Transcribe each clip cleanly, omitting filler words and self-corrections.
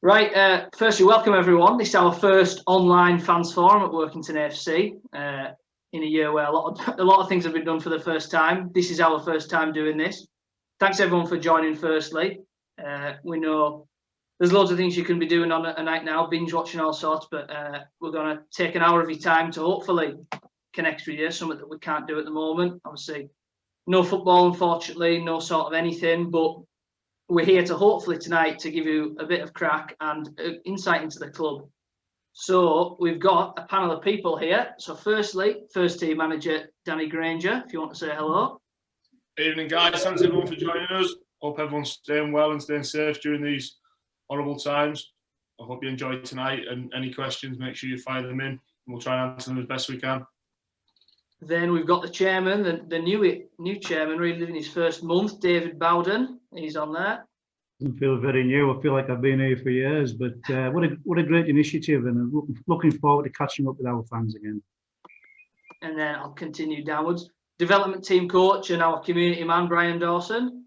Right, firstly, welcome everyone. This is our first online fans forum at Workington AFC in a year where a lot of things have been done for the first time. This is our first time doing this. Thanks everyone for joining firstly. We know there's loads of things you can be doing on a night now, binge watching all sorts, but we're going to take an hour of your time to hopefully connect with you, something that we can't do at the moment. Obviously, no football, unfortunately, no sort of anything, but we're here to hopefully tonight to give you a bit of crack and insight into the club. So we've got a panel of people here. So firstly, first team manager Danny Granger, if you want to say hello. Evening guys, thanks everyone for joining us. Hope everyone's staying well and staying safe during these horrible times. I hope you enjoyed tonight, and any questions, make sure you fire them in and we'll try and answer them as best we can. Then we've got the chairman, the new chairman, really living his first month, David Bowden. He's on there. Doesn't feel very new. I feel like I've been here for years, but what a great initiative, and I'm looking forward to catching up with our fans again. And then I'll continue downwards. Development team coach and our community man, Brian Dawson.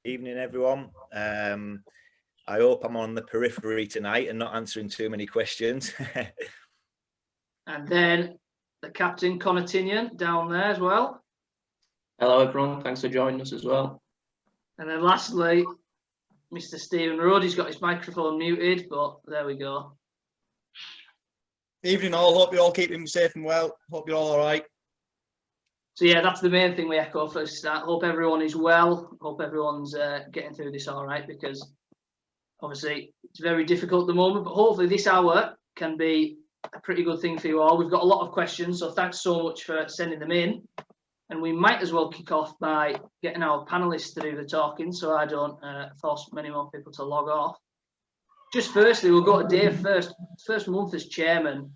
Evening, everyone. I hope I'm on the periphery tonight and not answering too many questions. And then the captain, Connor Tinian, down there as well. Hello, everyone. Thanks for joining us as well. And then lastly, Mr. Stephen Rudy's got his microphone muted, but there we go. Evening all. Hope you're all keeping safe and well. Hope you're all right. So yeah, that's the main thing we echo first start. Hope everyone is well. Hope everyone's getting through this all right, because obviously it's very difficult at the moment, but hopefully this hour can be a pretty good thing for you all. We've got a lot of questions, so thanks so much for sending them in. And we might as well kick off by getting our panellists to do the talking, so I don't force many more people to log off. Just firstly, we'll go to Dave first. First month as chairman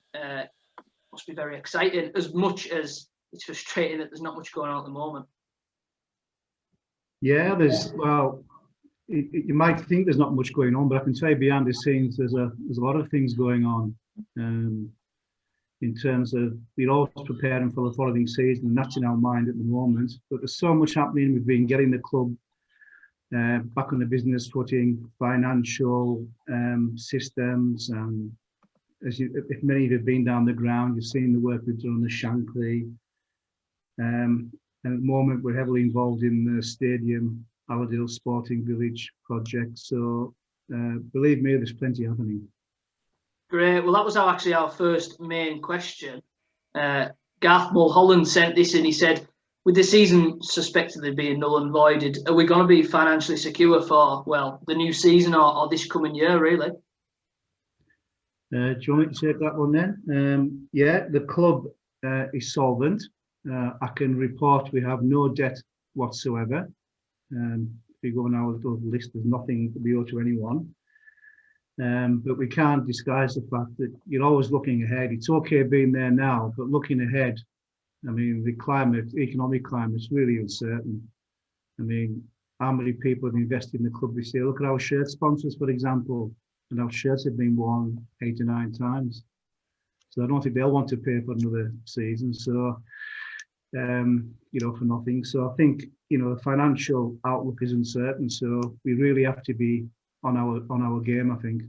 must be very exciting, as much as it's frustrating that there's not much going on at the moment. Yeah, you might think there's not much going on, but I can tell you behind the scenes there's a lot of things going on. In terms of we're always preparing for the following season, and that's in our mind at the moment. But there's so much happening. We've been getting the club back on the business footing, financial systems, and if many of you have been down the ground, you've seen the work we've done on the Shankly. And at the moment, we're heavily involved in the stadium, Allerdale Sporting Village project. So believe me, there's plenty happening. Great. Well, that was actually our first main question. Garth Mulholland sent this in. He said, with the season suspectedly being null and voided, are we going to be financially secure for, well, the new season or this coming year, really? Do you want me to take that one then? Yeah, the club is solvent. I can report we have no debt whatsoever. If you go on our little list, there's nothing to be owed to anyone. But we can't disguise the fact that you're always looking ahead. It's okay being there now, but looking ahead, I mean, the economic climate is really uncertain. I mean, how many people have invested in the club this year? Look at our shirt sponsors, for example, and our shirts have been worn 8 or 9 times. So I don't think they'll want to pay for another season. So, for nothing. So I think, the financial outlook is uncertain. So we really have to be on our game, I think.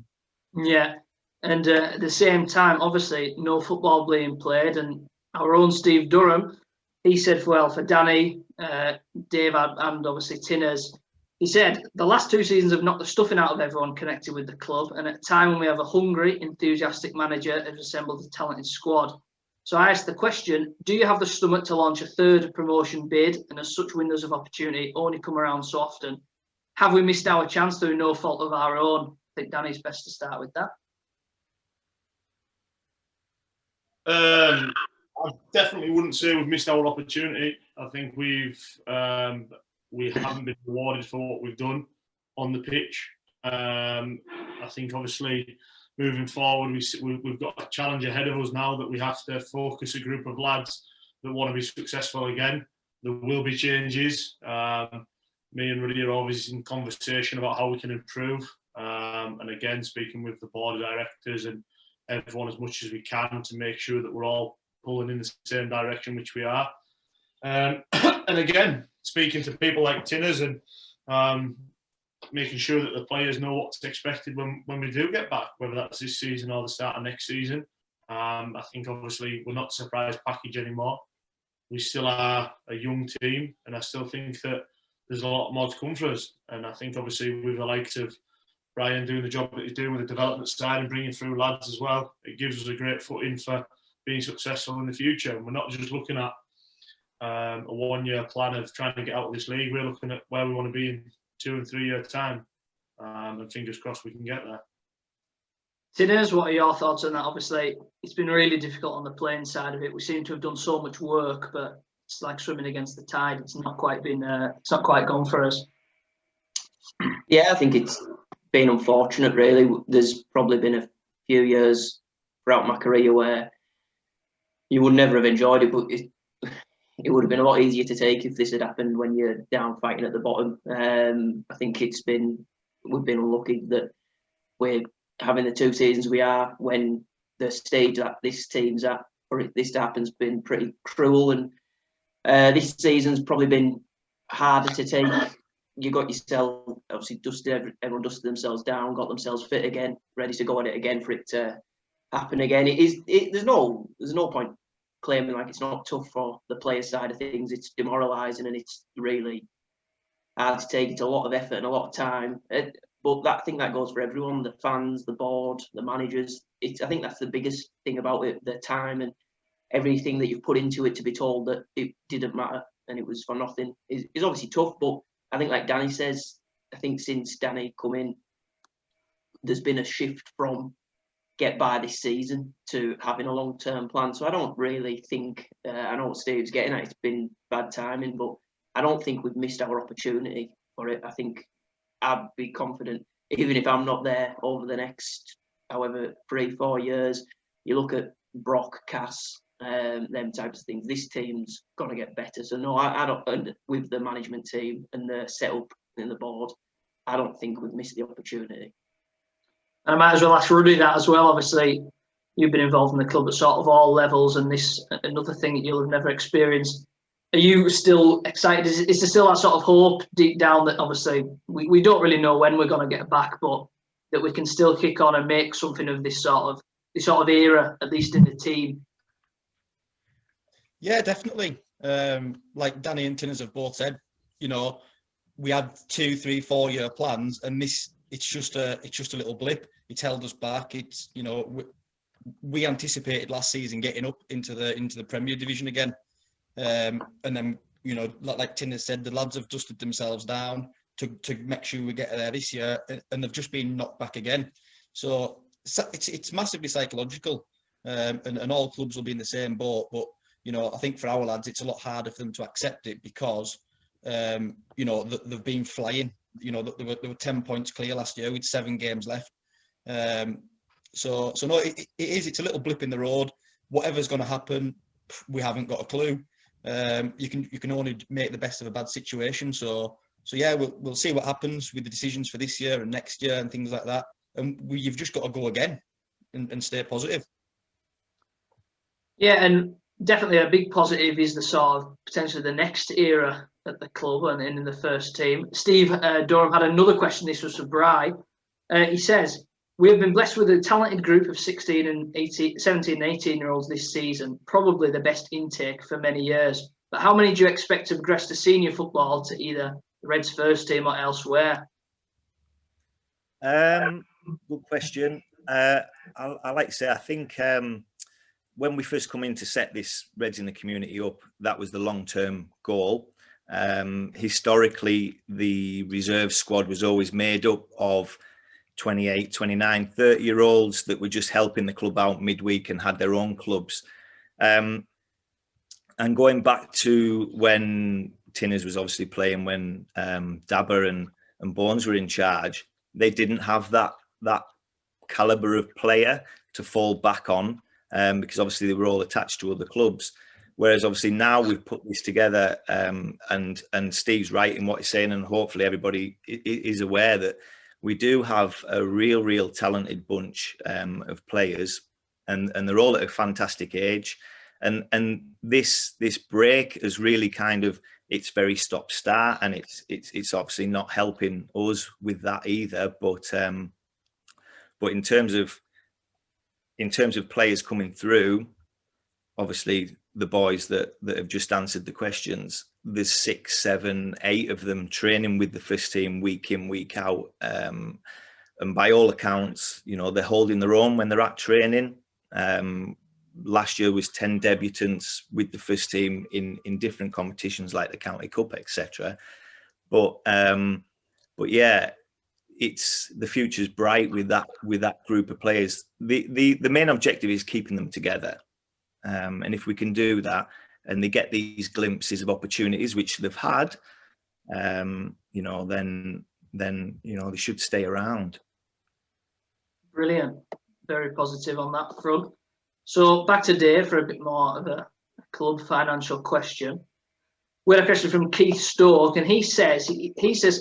Yeah, and at the same time, obviously, no football being played, and our own Steve Durham, he said, well, for Danny, Dave, and obviously Tinners, he said the last 2 seasons have knocked the stuffing out of everyone connected with the club, and at a time when we have a hungry, enthusiastic manager who's assembled a talented squad. So I asked the question, do you have the stomach to launch a third promotion bid, and as such windows of opportunity only come around so often? Have we missed our chance through no fault of our own? I think Danny's best to start with that. I definitely wouldn't say we've missed our opportunity. I think we haven't been rewarded for what we've done on the pitch. I think obviously moving forward, we've got a challenge ahead of us now that we have to focus a group of lads that want to be successful again. There will be changes. Me and Rudy are always in conversation about how we can improve. And again, speaking with the board of directors and everyone as much as we can to make sure that we're all pulling in the same direction, which we are. And again, speaking to people like Tinners and making sure that the players know what's expected when we do get back, whether that's this season or the start of next season. I think obviously we're not a surprise package anymore. We still are a young team, and I still think that there's a lot more to come for us. And I think obviously with the likes of Brian doing the job that he's doing with the development side and bringing through lads as well, it gives us a great footing for being successful in the future. And we're not just looking at a one-year plan of trying to get out of this league. We're looking at where we want to be in 2 and 3 year time, and fingers crossed we can get there. Tinners, what are your thoughts on that? Obviously, it's been really difficult on the playing side of it. We seem to have done so much work, but it's like swimming against the tide. It's not quite gone for us. Yeah, I think it's been unfortunate, really. There's probably been a few years throughout my career where you would never have enjoyed it, but it would have been a lot easier to take if this had happened when you're down fighting at the bottom. I think we've been unlucky that we're having the 2 seasons we are when the stage that this team's at, or this happens, been pretty cruel. And this season's probably been harder to take. You got yourself obviously everyone dusted themselves down, got themselves fit again, ready to go at it again for it to happen again. There's no point claiming like it's not tough for the player side of things. It's demoralising and it's really hard to take. It's a lot of effort and a lot of time. But I think that goes for everyone, the fans, the board, the managers. I think that's the biggest thing about it, the time and everything that you've put into it to be told that it didn't matter and it was for nothing is obviously tough. But I think like Danny says, I think since Danny come in, there's been a shift from get by this season to having a long-term plan. So I don't really think, I know what Steve's getting at, it's been bad timing, but I don't think we've missed our opportunity for it. I think I'd be confident, even if I'm not there over the next, however, 3-4 years, you look at Brock, Cass, them types of things, this team's got to get better. So no, I don't, and with the management team and the setup in the board, I don't think we've missed the opportunity. And I might as well ask Rudy that as well. Obviously, you've been involved in the club at sort of all levels, and this another thing that you'll have never experienced. Are you still excited? Is there still that sort of hope deep down that obviously we don't really know when we're going to get back, but that we can still kick on and make something of this sort of era, at least in the team? Yeah, definitely. Like Danny and Tinners have both said, we had 2, 3, 4 year plans, and it's just a little blip. It's held us back. It's we anticipated last season getting up into the Premier Division again. And then, like Tina said, the lads have dusted themselves down to make sure we get there this year, and they've just been knocked back again. So it's massively psychological, and all clubs will be in the same boat. But I think for our lads, it's a lot harder for them to accept it because they've been flying. They were 10 points clear last year with 7 games left. So no, it's a little blip in the road. Whatever's going to happen, we haven't got a clue. You can only make the best of a bad situation. So yeah, we'll see what happens with the decisions for this year and next year and things like that. And you've just got to go again and stay positive. Yeah, and definitely a big positive is the sort of potentially the next era at the club and in the first team. Steve Durham had another question. This was for Bry. He says, we have been blessed with a talented group of 17 and 18-year-olds this season, probably the best intake for many years. But how many do you expect to progress to senior football to either the Reds first team or elsewhere? Good question. I like to say, I think when we first come in to set this Reds in the Community up, that was the long-term goal. Historically, the reserve squad was always made up of 28, 29, 30-year-olds that were just helping the club out midweek and had their own clubs. And going back to when Tinners was obviously playing, when Dabber and Bones were in charge, they didn't have that calibre of player to fall back on because obviously they were all attached to other clubs. Whereas obviously now we've put this together and Steve's right in what he's saying, and hopefully everybody is aware that we do have a real talented bunch of players, and they're all at a fantastic age. And this break has really kind of it's very stop-start, and it's obviously not helping us with that either. But in terms of players coming through, obviously the boys that have just answered the questions, there's 6, 7, 8 of them training with the first team week in, week out. And by all accounts, you know, they're holding their own when they're at training. Last year was 10 debutants with the first team in different competitions like the County Cup, etc. But yeah, it's the future's bright with that group of players. The main objective is keeping them together. And if we can do that, and they get these glimpses of opportunities which they've had, you know, then you know, they should stay around. Brilliant, very positive on that front. So back to Dave for a bit more of a club financial question. We had a question from Keith Stoke, and he says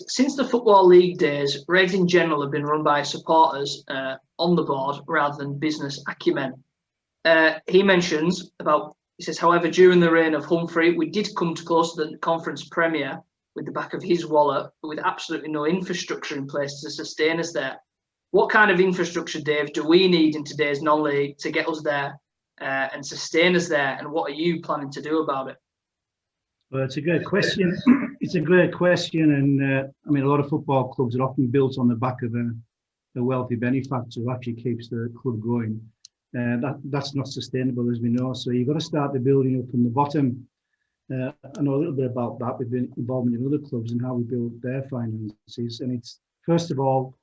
since the Football League days, Reds in general have been run by supporters on the board rather than business acumen. He mentions about, he says, however, during the reign of Humphrey, we did come to close to the conference premier with the back of his wallet, but with absolutely no infrastructure in place to sustain us there. What kind of infrastructure, Dave, do we need in today's non-league to get us there and sustain us there? And what are you planning to do about it? Well, it's a great question. It's a great question. And I mean, a lot of football clubs are often built on the back of a wealthy benefactor who actually keeps the club going. That's not sustainable, as we know. So you've got to start the building up from the bottom. I know a little bit about that. We've been involved in other clubs and how we build their finances. And it's, first of all,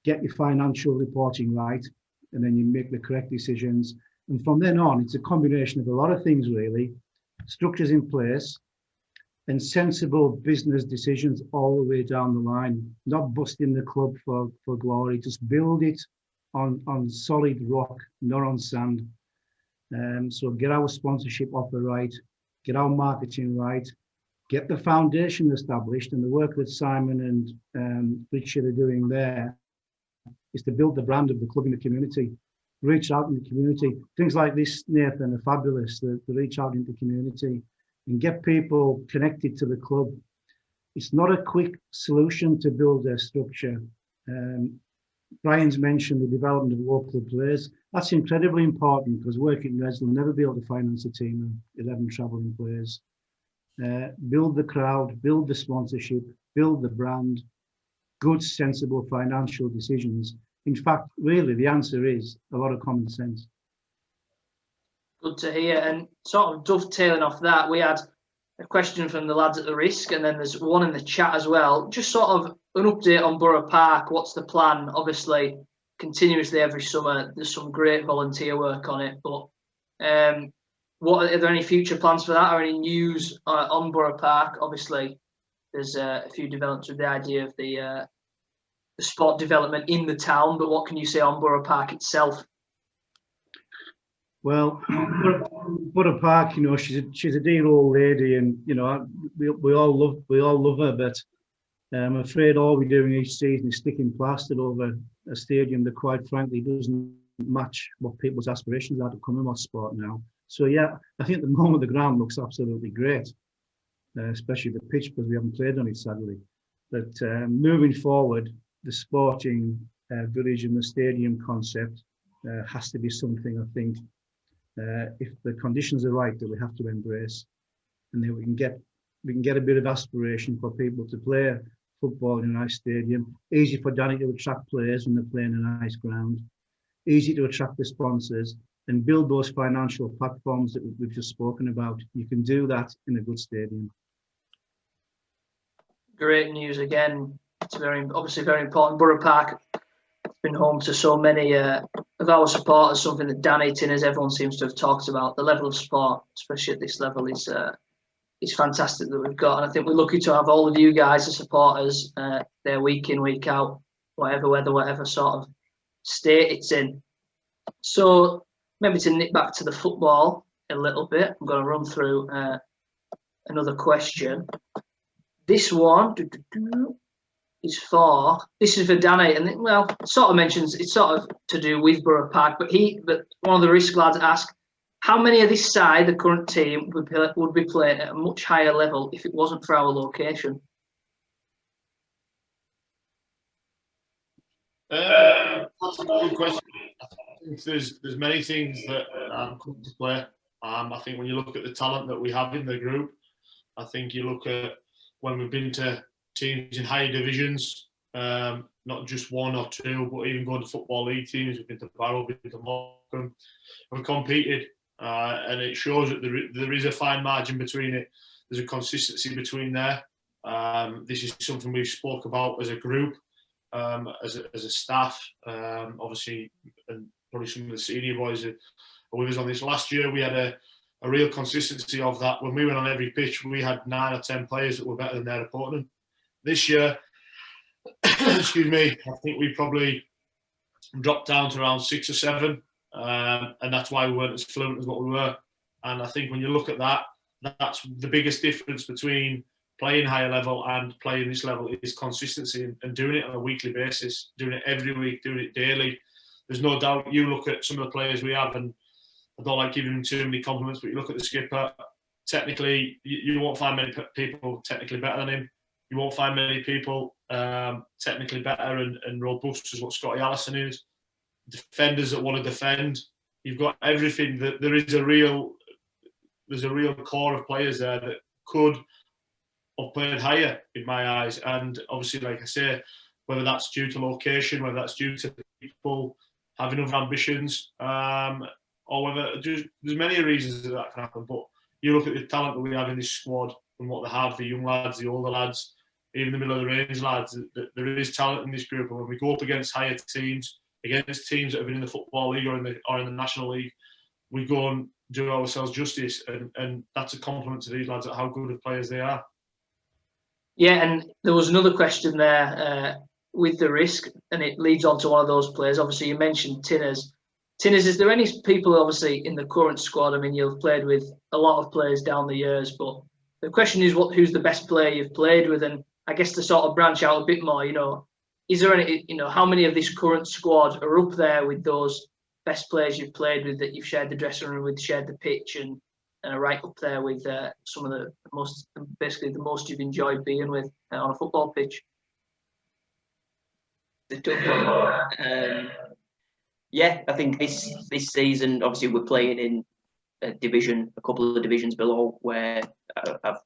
get your financial reporting right, and then you make the correct decisions. And from then on, it's a combination of a lot of things, really. Structures in place and sensible business decisions all the way down the line. Not busting the club for glory. Just build it on solid rock, not on sand. So get our sponsorship offer right, get our marketing right, get the foundation established, and the work that Simon and Richard are doing there is to build the brand of the club in the community, reach out in the community. Things like this, Nathan, are fabulous, to reach out into the community and get people connected to the club. It's not a quick solution to build their structure. Brian's mentioned the development of local players. That's incredibly important because working Reds will never be able to finance a team of 11 travelling players. Build the crowd, build the sponsorship, build the brand, good, sensible financial decisions. In fact, really, the answer is a lot of common sense. Good to hear. And sort of dovetailing off that, we had a question from the lads at the Risk, and then there's one in the chat as well. Just sort of an update on Borough Park. What's the plan? Obviously, continuously every summer, there's some great volunteer work on it. But what are there any future plans for that, or any news on Borough Park? Obviously, there's a few developments with the idea of the sport development in the town. But what can you say on Borough Park itself? Well, Borough Park, you know, she's a dear old lady, and you know, we all love her. But I'm afraid all we're doing each season is sticking plaster over a stadium that, quite frankly, doesn't match what people's aspirations are to come in our sport now. So yeah, I think at the moment the ground looks absolutely great, especially the pitch, because we haven't played on it sadly. But moving forward, the sporting village and the stadium concept has to be something, I think, if the conditions are right, that we have to embrace, and then we can get a bit of aspiration for people to play football in a nice stadium. Easy for Danny to attract players when they're playing in a nice ground. Easy to attract the sponsors and build those financial platforms that we've just spoken about. You can do that in a good stadium. Great news again. It's obviously very important. Borough Park has been home to so many of our supporters, something that Danny Tinners, everyone seems to have talked about. The level of support, especially at this level, is fantastic that we've got. And I think we're lucky to have all of you guys as supporters there week in, week out, whatever weather, whatever sort of state it's in. So maybe to nip back to the football a little bit, I'm going to run through another question. This one is for Danny, and well, it sort of mentions, it's sort of to do with Borough Park, but one of the Risk lads asked, How many of this side, the current team, would be playing at a much higher level if it wasn't for our location? That's a good question. I think there's many things that come to play. I think when you look at the talent that we have in the group, I think you look at when we've been to teams in higher divisions, not just one or two, but even going to football league teams. We've been to Barrow, we've been to Morecambe, we've competed, and it shows that there is a fine margin between it. There's a consistency between there. This is something we've spoke about as a group, as a staff, obviously, and probably some of the senior boys are with us on this. Last year, we had a real consistency of that. When we went on every pitch, we had 9 or 10 players that were better than their opponent. This year, excuse me, I think we probably dropped down to around 6 or 7, and that's why we weren't as fluent as what we were. And I think when you look at that, that's the biggest difference between playing higher level and playing this level is consistency and doing it on a weekly basis, doing it every week, doing it daily. There's no doubt. You look at some of the players we have, and I don't like giving them too many compliments, but you look at the skipper, technically, you won't find many people technically better than him. You won't find many people technically better and robust as what Scotty Allison is. Defenders that want to defend. You've got everything. There's a real core of players there that could have played higher in my eyes. And obviously, like I say, whether that's due to location, whether that's due to people having other ambitions, or whether there's many reasons that can happen. But you look at the talent that we have in this squad and what they have, the young lads, the older lads, even the middle of the range lads, there is talent in this group. And when we go up against higher teams, against teams that have been in the Football League or in the National League, we go and do ourselves justice. And that's a compliment to these lads at how good of players they are. Yeah, and there was another question there with the risk, and it leads on to one of those players. Obviously, you mentioned Tinners. Tinners, is there any people, obviously, in the current squad? I mean, you've played with a lot of players down the years, but the question is, who's the best player you've played with? And I guess to sort of branch out a bit more, is there any, how many of this current squad are up there with those best players you've played with, that you've shared the dressing room with, shared the pitch, and right up there with some of the most you've enjoyed being with on a football pitch? The tough one. Yeah, I think this season, obviously, we're playing in a couple of divisions below, where I've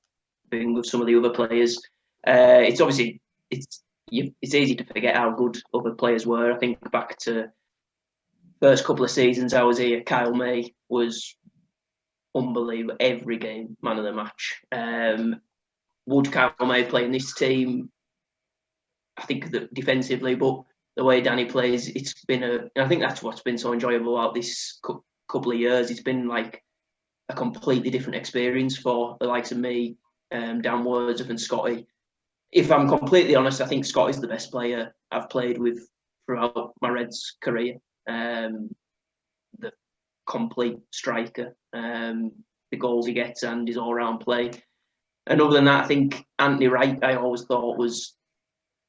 been with some of the other players. It's obviously it's easy to forget how good other players were. I think back to first couple of seasons I was here, Kyle May was unbelievable. Every game, man of the match. Would Kyle May play in this team? I think that defensively, but the way Danny plays, it's been I think that's what's been so enjoyable about this couple of years. It's been like a completely different experience for the likes of me, Dan Wordsworth and Scotty. If I'm completely honest, I think Scotty's the best player I've played with throughout my Reds career. The complete striker, the goals he gets and his all-round play. And other than that, I think Anthony Wright, I always thought was,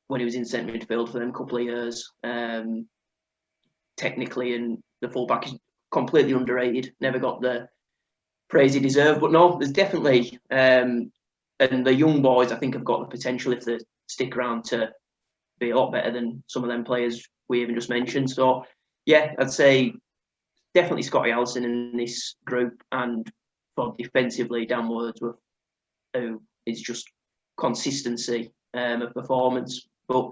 when he was in centre midfield for them a couple of years, technically, and the fullback is completely underrated, never got the praise he deserved. But no, there's definitely, and the young boys, I think, have got the potential, if they stick around, to be a lot better than some of them players we even just mentioned. So yeah, I'd say definitely Scotty Allison in this group, and for defensively, Dan Wordsworth, who is just consistency of performance. But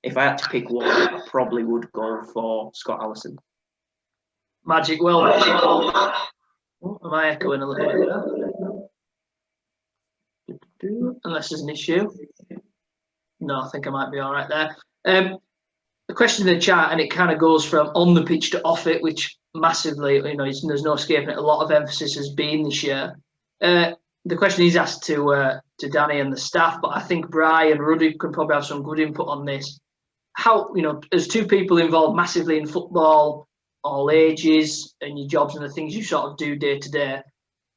if I had to pick one, I probably would go for Scott Allison. Magic. Well, am I echoing a little bit? Unless there's an issue. No, I think I might be all right there. The question in the chat, and it kind of goes from on the pitch to off it, which massively, there's no escaping it. A lot of emphasis has been this year. The question is asked to Danny and the staff, but I think Bri and Rudy could probably have some good input on this. How, as two people involved massively in football, all ages, and your jobs and the things you sort of do day to day,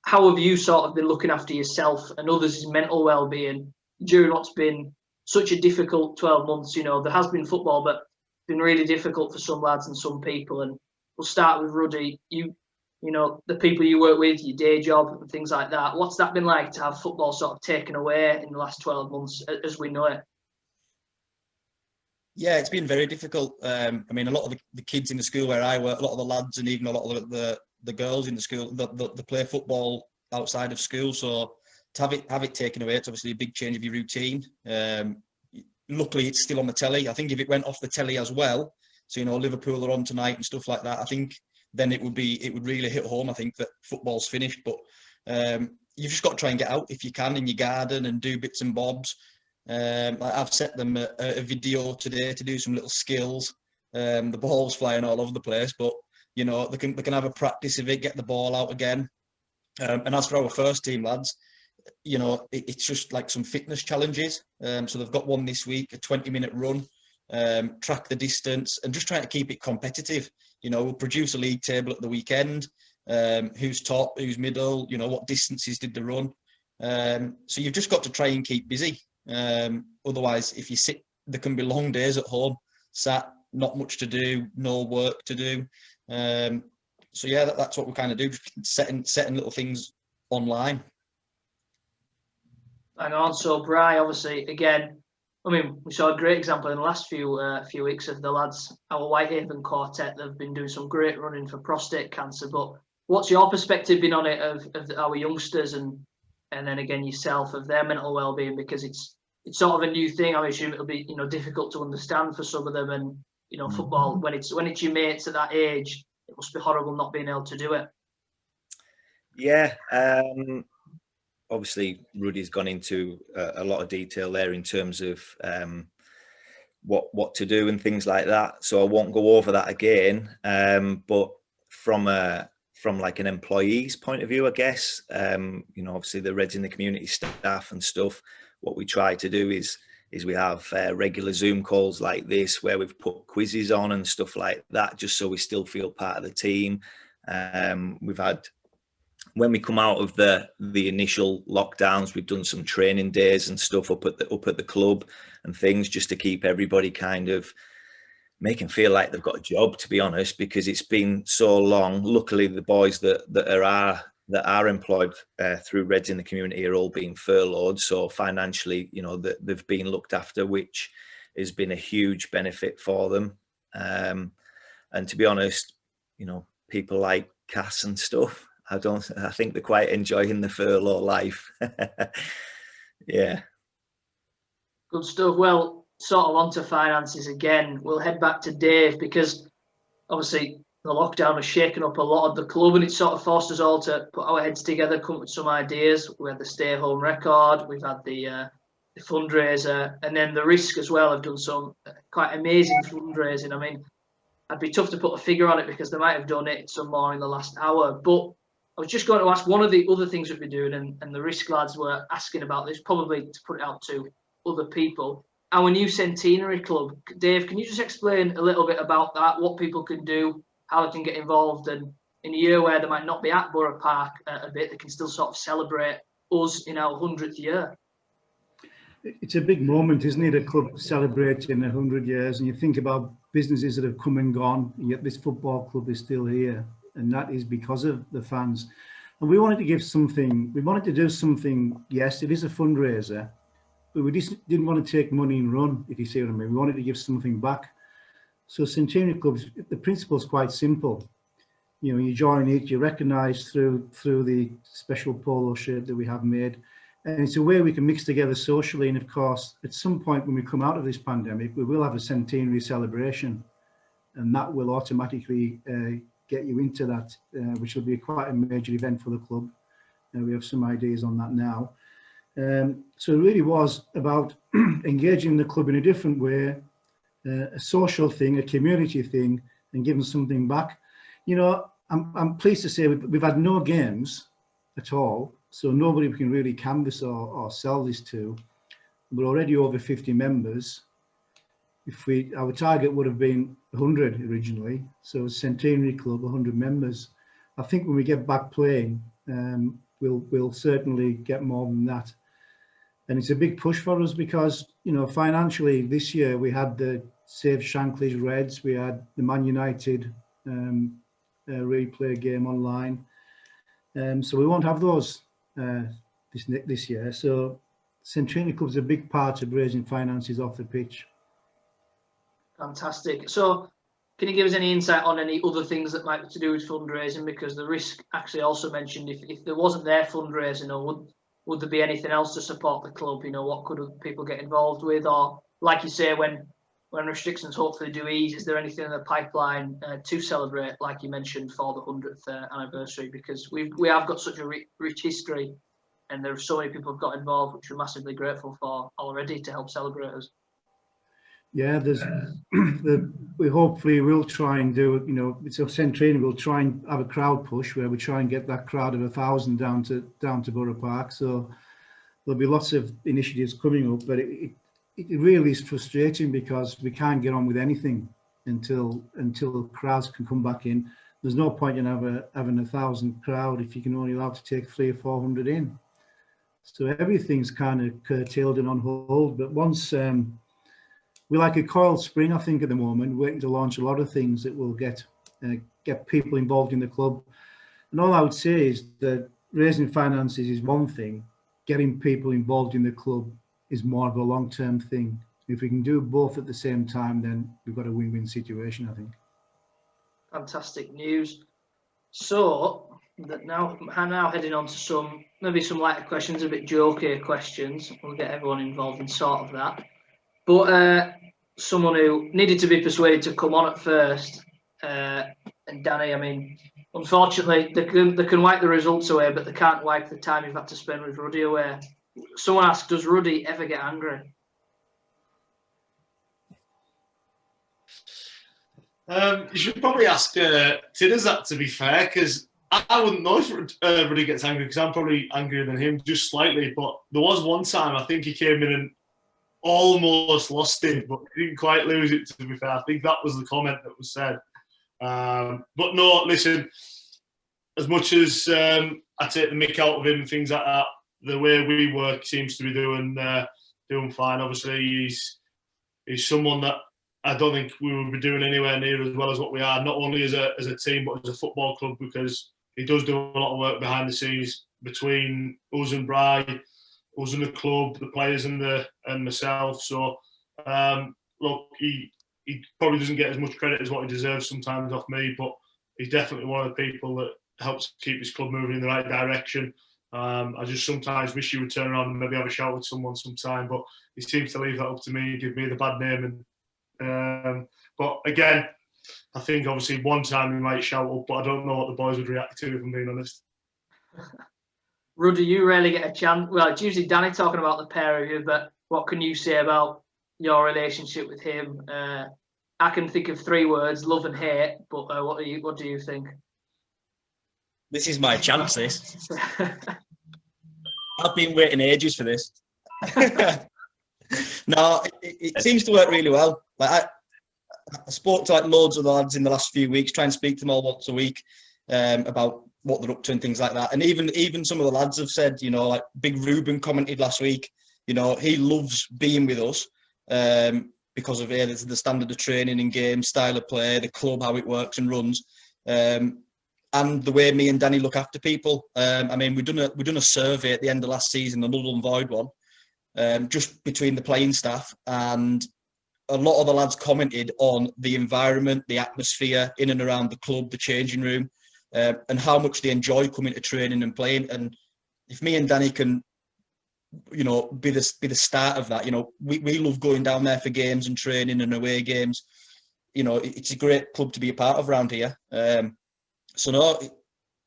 how have you sort of been looking after yourself and others' mental well-being during what's been such a difficult 12 months? There has been football, but it's been really difficult for some lads and some people. And we'll start with Rudy. you know, the people you work with, your day job and things like that. What's that been like to have football sort of taken away in the last 12 months as we know it? Yeah, it's been very difficult. I mean, a lot of the kids in the school where I work, a lot of the lads and even a lot of the girls in the school, they play football outside of school. So to have it taken away, it's obviously a big change of your routine. Luckily, it's still on the telly. I think if it went off the telly as well, so, you know, Liverpool are on tonight and stuff like that, I think then it would really hit home. I think that football's finished, but you've just got to try and get out if you can in your garden and do bits and bobs. I've set them a video today to do some little skills. The ball's flying all over the place, but you know they can have a practice of it, get the ball out again. And as for our first team lads, you know it's just like some fitness challenges. So they've got one this week, a 20-minute run, track the distance, and just trying to keep it competitive. You know, we'll produce a league table at the weekend. Who's top, who's middle, you know, what distances did they run. So you've just got to try and keep busy. Otherwise, if you sit, there can be long days at home, sat, not much to do, no work to do. So yeah, that's what we kind of do, setting little things online. Hang on. So Bri, obviously, again, I mean, we saw a great example in the last few weeks of the lads, our Whitehaven quartet. They've been doing some great running for prostate cancer. But what's your perspective been on it of our youngsters and then again yourself, of their mental well-being, because it's sort of a new thing. I assume it'll be, you know, difficult to understand for some of them, and you know, football when it's your mates at that age, it must be horrible not being able to do it. Yeah, obviously Rudy's gone into a lot of detail there in terms of what to do and things like that, so I won't go over that again. But from like an employee's point of view, I guess, you know, obviously the Reds in the community staff and stuff, what we try to do is we have regular Zoom calls like this where we've put quizzes on and stuff like that, just so we still feel part of the team. We've had, when we come out of the initial lockdowns, we've done some training days and stuff up at the club and things, just to keep everybody kind of make them feel like they've got a job, to be honest, because it's been so long. Luckily, the boys that are employed through Reds in the community are all being furloughed, so financially, you know, they've been looked after, which has been a huge benefit for them. And to be honest, you know, people like Cass and stuff, I think they're quite enjoying the furlough life. Yeah. Good stuff. Well, sort of onto finances again. We'll head back to Dave, because obviously the lockdown has shaken up a lot of the club, and it sort of forced us all to put our heads together, come up with some ideas. We had the stay home record, we've had the fundraiser, and then the Risk as well have done some quite amazing fundraising. I mean, I'd be tough to put a figure on it because they might have done it some more in the last hour, but I was just going to ask, one of the other things we've been doing, and the Risk lads were asking about this, probably to put it out to other people, our new centenary club. Dave, can you just explain a little bit about that, what people can do, how they can get involved, and in a year where they might not be at Borough Park a bit, they can still sort of celebrate us in our 100th year? It's a big moment, isn't it? A club celebrating 100 years, and you think about businesses that have come and gone, yet this football club is still here, and that is because of the fans. And we wanted to give something, we wanted to do something. Yes, it is a fundraiser, but we just didn't want to take money and run, if you see what I mean. We wanted to give something back. So Centenary Clubs, the principle is quite simple. You know, you join it, you're recognised through the special polo shirt that we have made, and it's a way we can mix together socially. And of course, at some point when we come out of this pandemic, we will have a centenary celebration, and that will automatically get you into that, which will be quite a major event for the club. We have some ideas on that now. So it really was about engaging the club in a different way, a social thing, a community thing, and giving something back. You know, I'm pleased to say we've had no games at all, so nobody we can really canvass or sell this to. We're already over 50 members. Our target would have been 100 originally, so Centenary Club, 100 members. I think when we get back playing, we'll certainly get more than that. And it's a big push for us because, you know, financially this year we had the Save Shankly's Reds, we had the Man United replay game online. So we won't have those this year. So St Trinity Club's a big part of raising finances off the pitch. Fantastic. So can you give us any insight on any other things that might be to do with fundraising? Because the risk actually also mentioned if there wasn't their fundraising, or would there be anything else to support the club? You know, what could people get involved with? Or like you say, when restrictions hopefully do ease, is there anything in the pipeline to celebrate, like you mentioned, for the 100th anniversary? Because we have got such a rich history, and there are so many people who've got involved, which we're massively grateful for already to help celebrate us. Yeah, we hopefully will try and do, you know, it's a St Trinity, we'll try and have a crowd push where we try and get that crowd of 1,000 down to Borough Park. So there'll be lots of initiatives coming up, but it really is frustrating because we can't get on with anything until crowds can come back in. There's no point in having 1,000 crowd if you can only allow to take 300 or 400 in. So everything's kind of curtailed and on hold. But once we're like a coiled spring, I think, at the moment, waiting to launch a lot of things that will get people involved in the club. And all I would say is that raising finances is one thing, getting people involved in the club is more of a long-term thing. If we can do both at the same time, then we've got a win-win situation, I think. Fantastic news. So now heading on to maybe some lighter questions, a bit jokey questions. We'll get everyone involved in sort of that. But someone who needed to be persuaded to come on at first, and Danny, I mean, unfortunately, they can wipe the results away, but they can't wipe the time you've had to spend with Rudy away. Someone asked, does Rudy ever get angry? You should probably ask Tidders that, to be fair, because I wouldn't know if Rudy gets angry, because I'm probably angrier than him, just slightly. But there was one time I think he came in and almost lost it, but he didn't quite lose it, to be fair. I think that was the comment that was said. But no, listen, as much as I take the mick out of him and things like that, the way we work seems to be doing fine. Obviously, he's someone that I don't think we would be doing anywhere near as well as what we are, not only as a team, but as a football club, because he does do a lot of work behind the scenes between us and Bry, us and the club, the players and myself. So, look, he probably doesn't get as much credit as what he deserves sometimes off me, but he's definitely one of the people that helps keep his club moving in the right direction. I just sometimes wish he would turn around and maybe have a shout with someone sometime, but he seems to leave that up to me, give me the bad name. But again, I think obviously one time he might shout up, but I don't know what the boys would react to, if I'm being honest. Rudy, you rarely get a chance. Well, it's usually Danny talking about the pair of you, but what can you say about your relationship with him? I can think of 3 words: love and hate. But what do you think? This is my chance. This. I've been waiting ages for this. No, it seems to work really well. Like I spoke to like loads of the lads in the last few weeks, try and speak to them all once a week about what they're up to and things like that. And even some of the lads have said, you know, like Big Ruben commented last week, you know, he loves being with us because of the standard of training and game, style of play, the club, how it works and runs, and the way me and Danny look after people. I mean, we've done a survey at the end of last season, a null and void one, just between the playing staff, and a lot of the lads commented on the environment, the atmosphere in and around the club, the changing room, and how much they enjoy coming to training and playing. And if me and Danny can, you know, be the start of that, you know, we love going down there for games and training and away games. You know, it's a great club to be a part of around here. So no,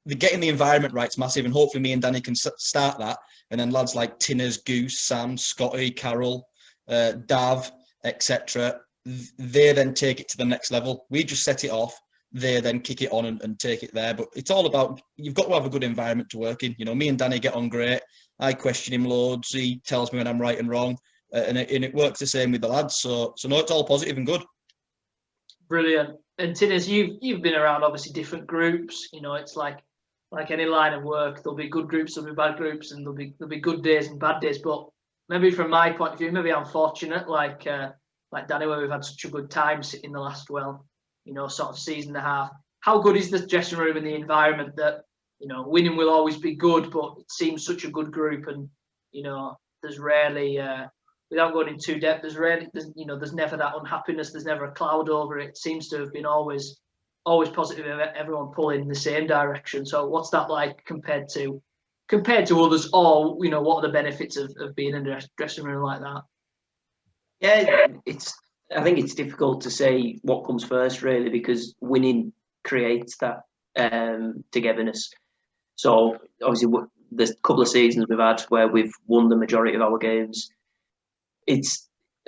getting the environment right is massive, and hopefully me and Danny can start that. And then lads like Tinners, Goose, Sam, Scotty, Carol, Dav, etc., they then take it to the next level. We just set it off, they then kick it on and take it there. But it's all about, you've got to have a good environment to work in. You know, me and Danny get on great. I question him loads. He tells me when I'm right and wrong, and it works the same with the lads. So no, it's all positive and good. Brilliant. And Tinners, you've been around obviously different groups. You know, it's like any line of work. There'll be good groups, there'll be bad groups, and there'll be good days and bad days. But maybe from my point of view, maybe I'm fortunate, like Danny, where we've had such a good time in the last, well, you know, sort of season and a half. how good is the dressing room and the environment that, winning will always be good, but it seems such a good group, and, there's rarely, without going in too depth, there's never that unhappiness, there's never a cloud over it. It seems to have been always positive, everyone pulling in the same direction. So what's that like compared to others, or, what are the benefits of being in a dressing room like that? Yeah, I think it's difficult to say what comes first, really, because winning creates that togetherness. So obviously, the couple of seasons we've had where we've won the majority of our games, I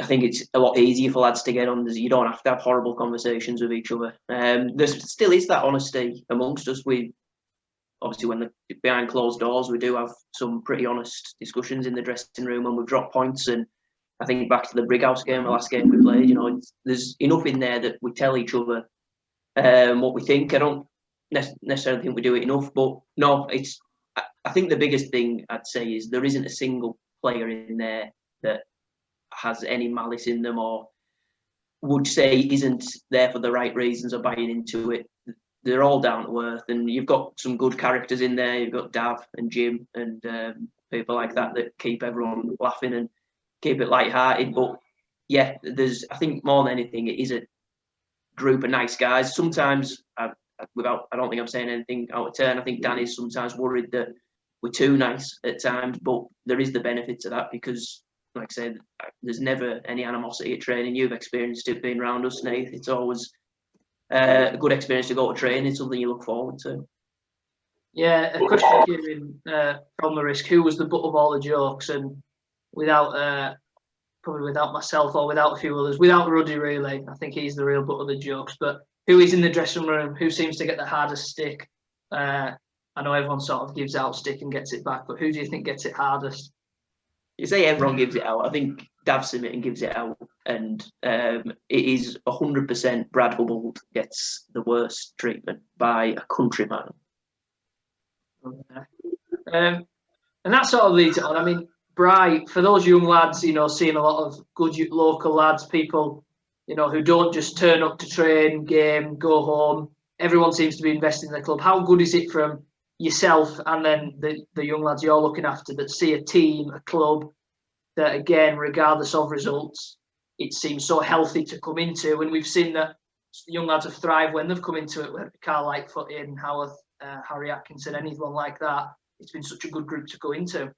think it's a lot easier for lads to get on. You don't have to have horrible conversations with each other. There still is that honesty amongst us. We obviously, when behind closed doors, we do have some pretty honest discussions in the dressing room when we've dropped points. And I think back to the Brighouse game, the last game we played, there's enough in there that we tell each other what we think. I don't necessarily think we do it enough, but no, I think the biggest thing I'd say is there isn't a single player in there that has any malice in them or would say isn't there for the right reasons or buying into it. They're all down to earth, and you've got some good characters in there. You've got Dav and Jim and people like that keep everyone laughing and keep it light-hearted. But yeah, I think more than anything, it is a group of nice guys. Sometimes, I don't think I'm saying anything out of turn. I think Danny's sometimes worried that we're too nice at times, but there is the benefit to that because, like I said, there's never any animosity at training. You've experienced it being around us, Nath. It's always a good experience to go to training. It's something you look forward to. Yeah, a question came in from the risk. Who was the butt of all the jokes? And probably without myself or without a few others, without Rudy, really, I think he's the real butt of the jokes. But who is in the dressing room? Who seems to get the hardest stick? I know everyone sort of gives out stick and gets it back, but who do you think gets it hardest? You say everyone gives it out. I think Dav Simmerton gives it out, and it is 100% Brad Hubbold gets the worst treatment by a countryman. And that sort of leads it on. I mean, Bri, for those young lads, seeing a lot of good local lads, people, who don't just turn up to train, game, go home. Everyone seems to be investing in the club. How good is it from yourself and then the young lads you're looking after that see a team, a club that, again, regardless of results, it seems so healthy to come into? And we've seen that young lads have thrived when they've come into it, with Carl Lightfoot, Aidan Howarth, Harry Atkinson, anyone like that. It's been such a good group to go into.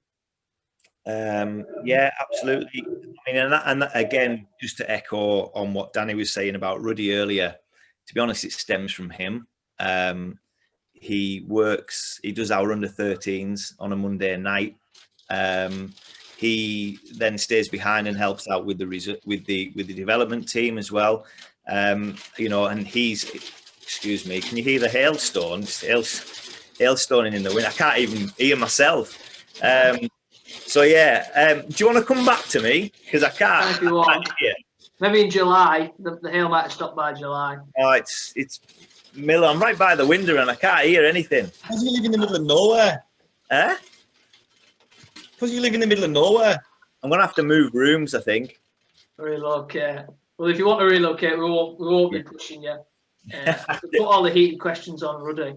Yeah, absolutely. I mean, and that, again, just to echo on what Danny was saying about Rudy earlier, to be honest, it stems from him. He does our under-13s on a Monday night. He then stays behind and helps out with the development team as well. And he's, excuse me, can you hear the hailstone? Hailstoning in the wind. I can't even hear myself. So yeah, do you want to come back to me? Because I can't. If you want. Maybe in July. The hail might have stopped by July. Oh, it's Miller. I'm right by the window and I can't hear anything. Because you live in the middle of nowhere. Eh? Because you live in the middle of nowhere. I'm gonna have to move rooms, I think. Relocate. Well, if you want to relocate, we won't be pushing you. Put all the heated questions on Rudy.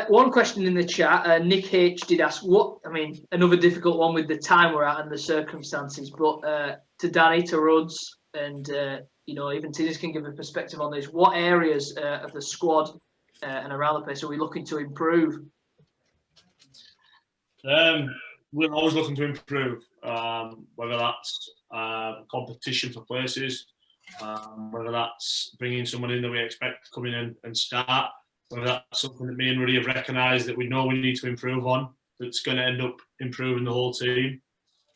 One question in the chat, Nick H did ask, another difficult one with the time we're at and the circumstances, but to Danny, to Ruds, and even Tinners can give a perspective on this. What areas of the squad and around the place are we looking to improve? We're always looking to improve, whether that's competition for places, whether that's bringing someone in that we expect to come in and start, whether that's something that me and Rudy have recognised that we know we need to improve on, that's going to end up improving the whole team.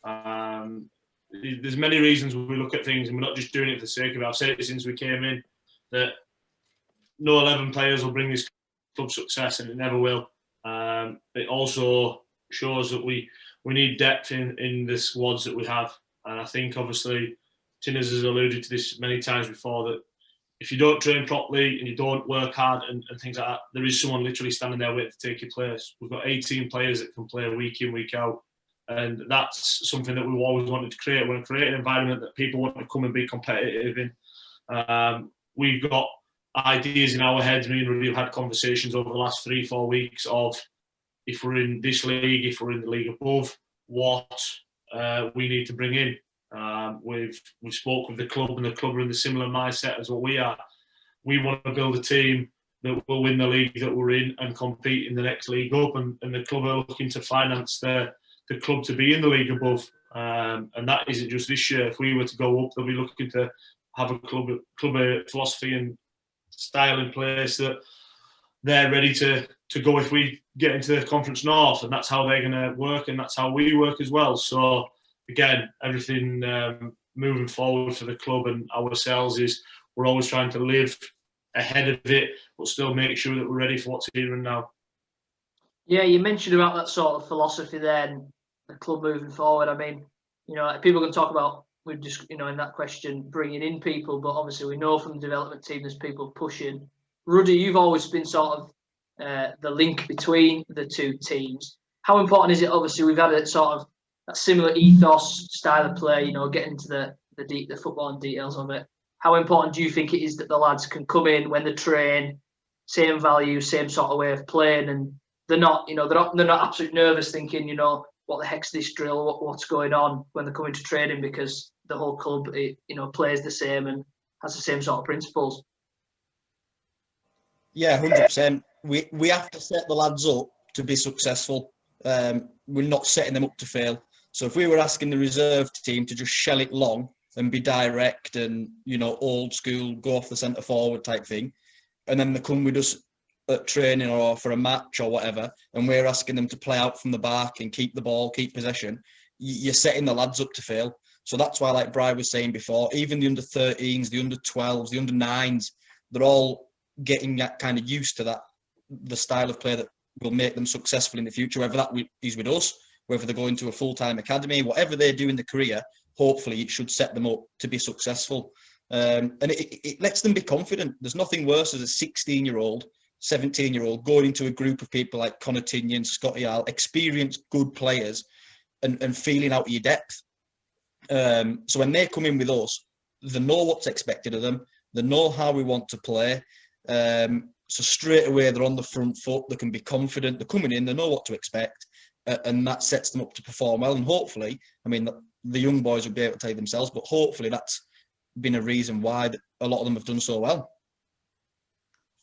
There's many reasons we look at things, and we're not just doing it for the sake of it. I've said it since we came in, that no 11 players will bring this club success, and it never will. It also shows that we need depth in the squads that we have. And I think, obviously, Tinners has alluded to this many times before, that if you don't train properly and you don't work hard and things like that, there is someone literally standing there waiting to take your place. We've got 18 players that can play week in, week out. And that's something that we've always wanted to create. We want to create an environment that people want to come and be competitive in. We've got ideas in our heads. Me and Rudy have had conversations over the last 3-4 weeks of, if we're in this league, if we're in the league above, what we need to bring in. We've spoke with the club, and the club are in the similar mindset as what we are. We want to build a team that will win the league that we're in and compete in the next league up, and the club are looking to finance the club to be in the league above. And that isn't just this year. If we were to go up, they'll be looking to have a club philosophy and style in place that they're ready to go if we get into the Conference North, and that's how they're going to work, and that's how we work as well. So again, everything moving forward for the club and ourselves is we're always trying to live ahead of it, but still make sure that we're ready for what's here and now. Yeah, you mentioned about that sort of philosophy then, the club moving forward. I mean, you know, people can talk about, we just, you know, in that question, bringing in people, but obviously we know from the development team there's people pushing. Rudy, you've always been sort of the link between the two teams. How important is it? Obviously, we've had a sort of that similar ethos, style of play, you know, getting into the football and details of it. How important do you think it is that the lads can come in when they train, same value, same sort of way of playing, and they're not, you know, they're not absolutely nervous thinking, you know, what the heck's this drill, what's going on when they're coming to training, because the whole club, you know, plays the same and has the same sort of principles. Yeah, 100%. We have to set the lads up to be successful. We're not setting them up to fail. So if we were asking the reserve team to just shell it long and be direct and, you know, old school, go off the centre forward type thing, and then they come with us at training or for a match or whatever, and we're asking them to play out from the back and keep the ball, keep possession, you're setting the lads up to fail. So that's why, like Brian was saying before, even the under-13s, the under-12s, the under-9s, they're all getting that kind of used to that, the style of play that will make them successful in the future, whether that is with us, whether they go into a full-time academy, whatever they do in the career, hopefully it should set them up to be successful. And it lets them be confident. There's nothing worse as a 16-year-old, 17-year-old going into a group of people like Connor Tinian, Scotty Al, experienced good players, and feeling out of your depth. So when they come in with us, they know what's expected of them. They know how we want to play. So straight away, they're on the front foot. They can be confident. They're coming in. They know what to expect. And that sets them up to perform well. And hopefully, I mean, the young boys will be able to tell you themselves, but hopefully that's been a reason why a lot of them have done so well.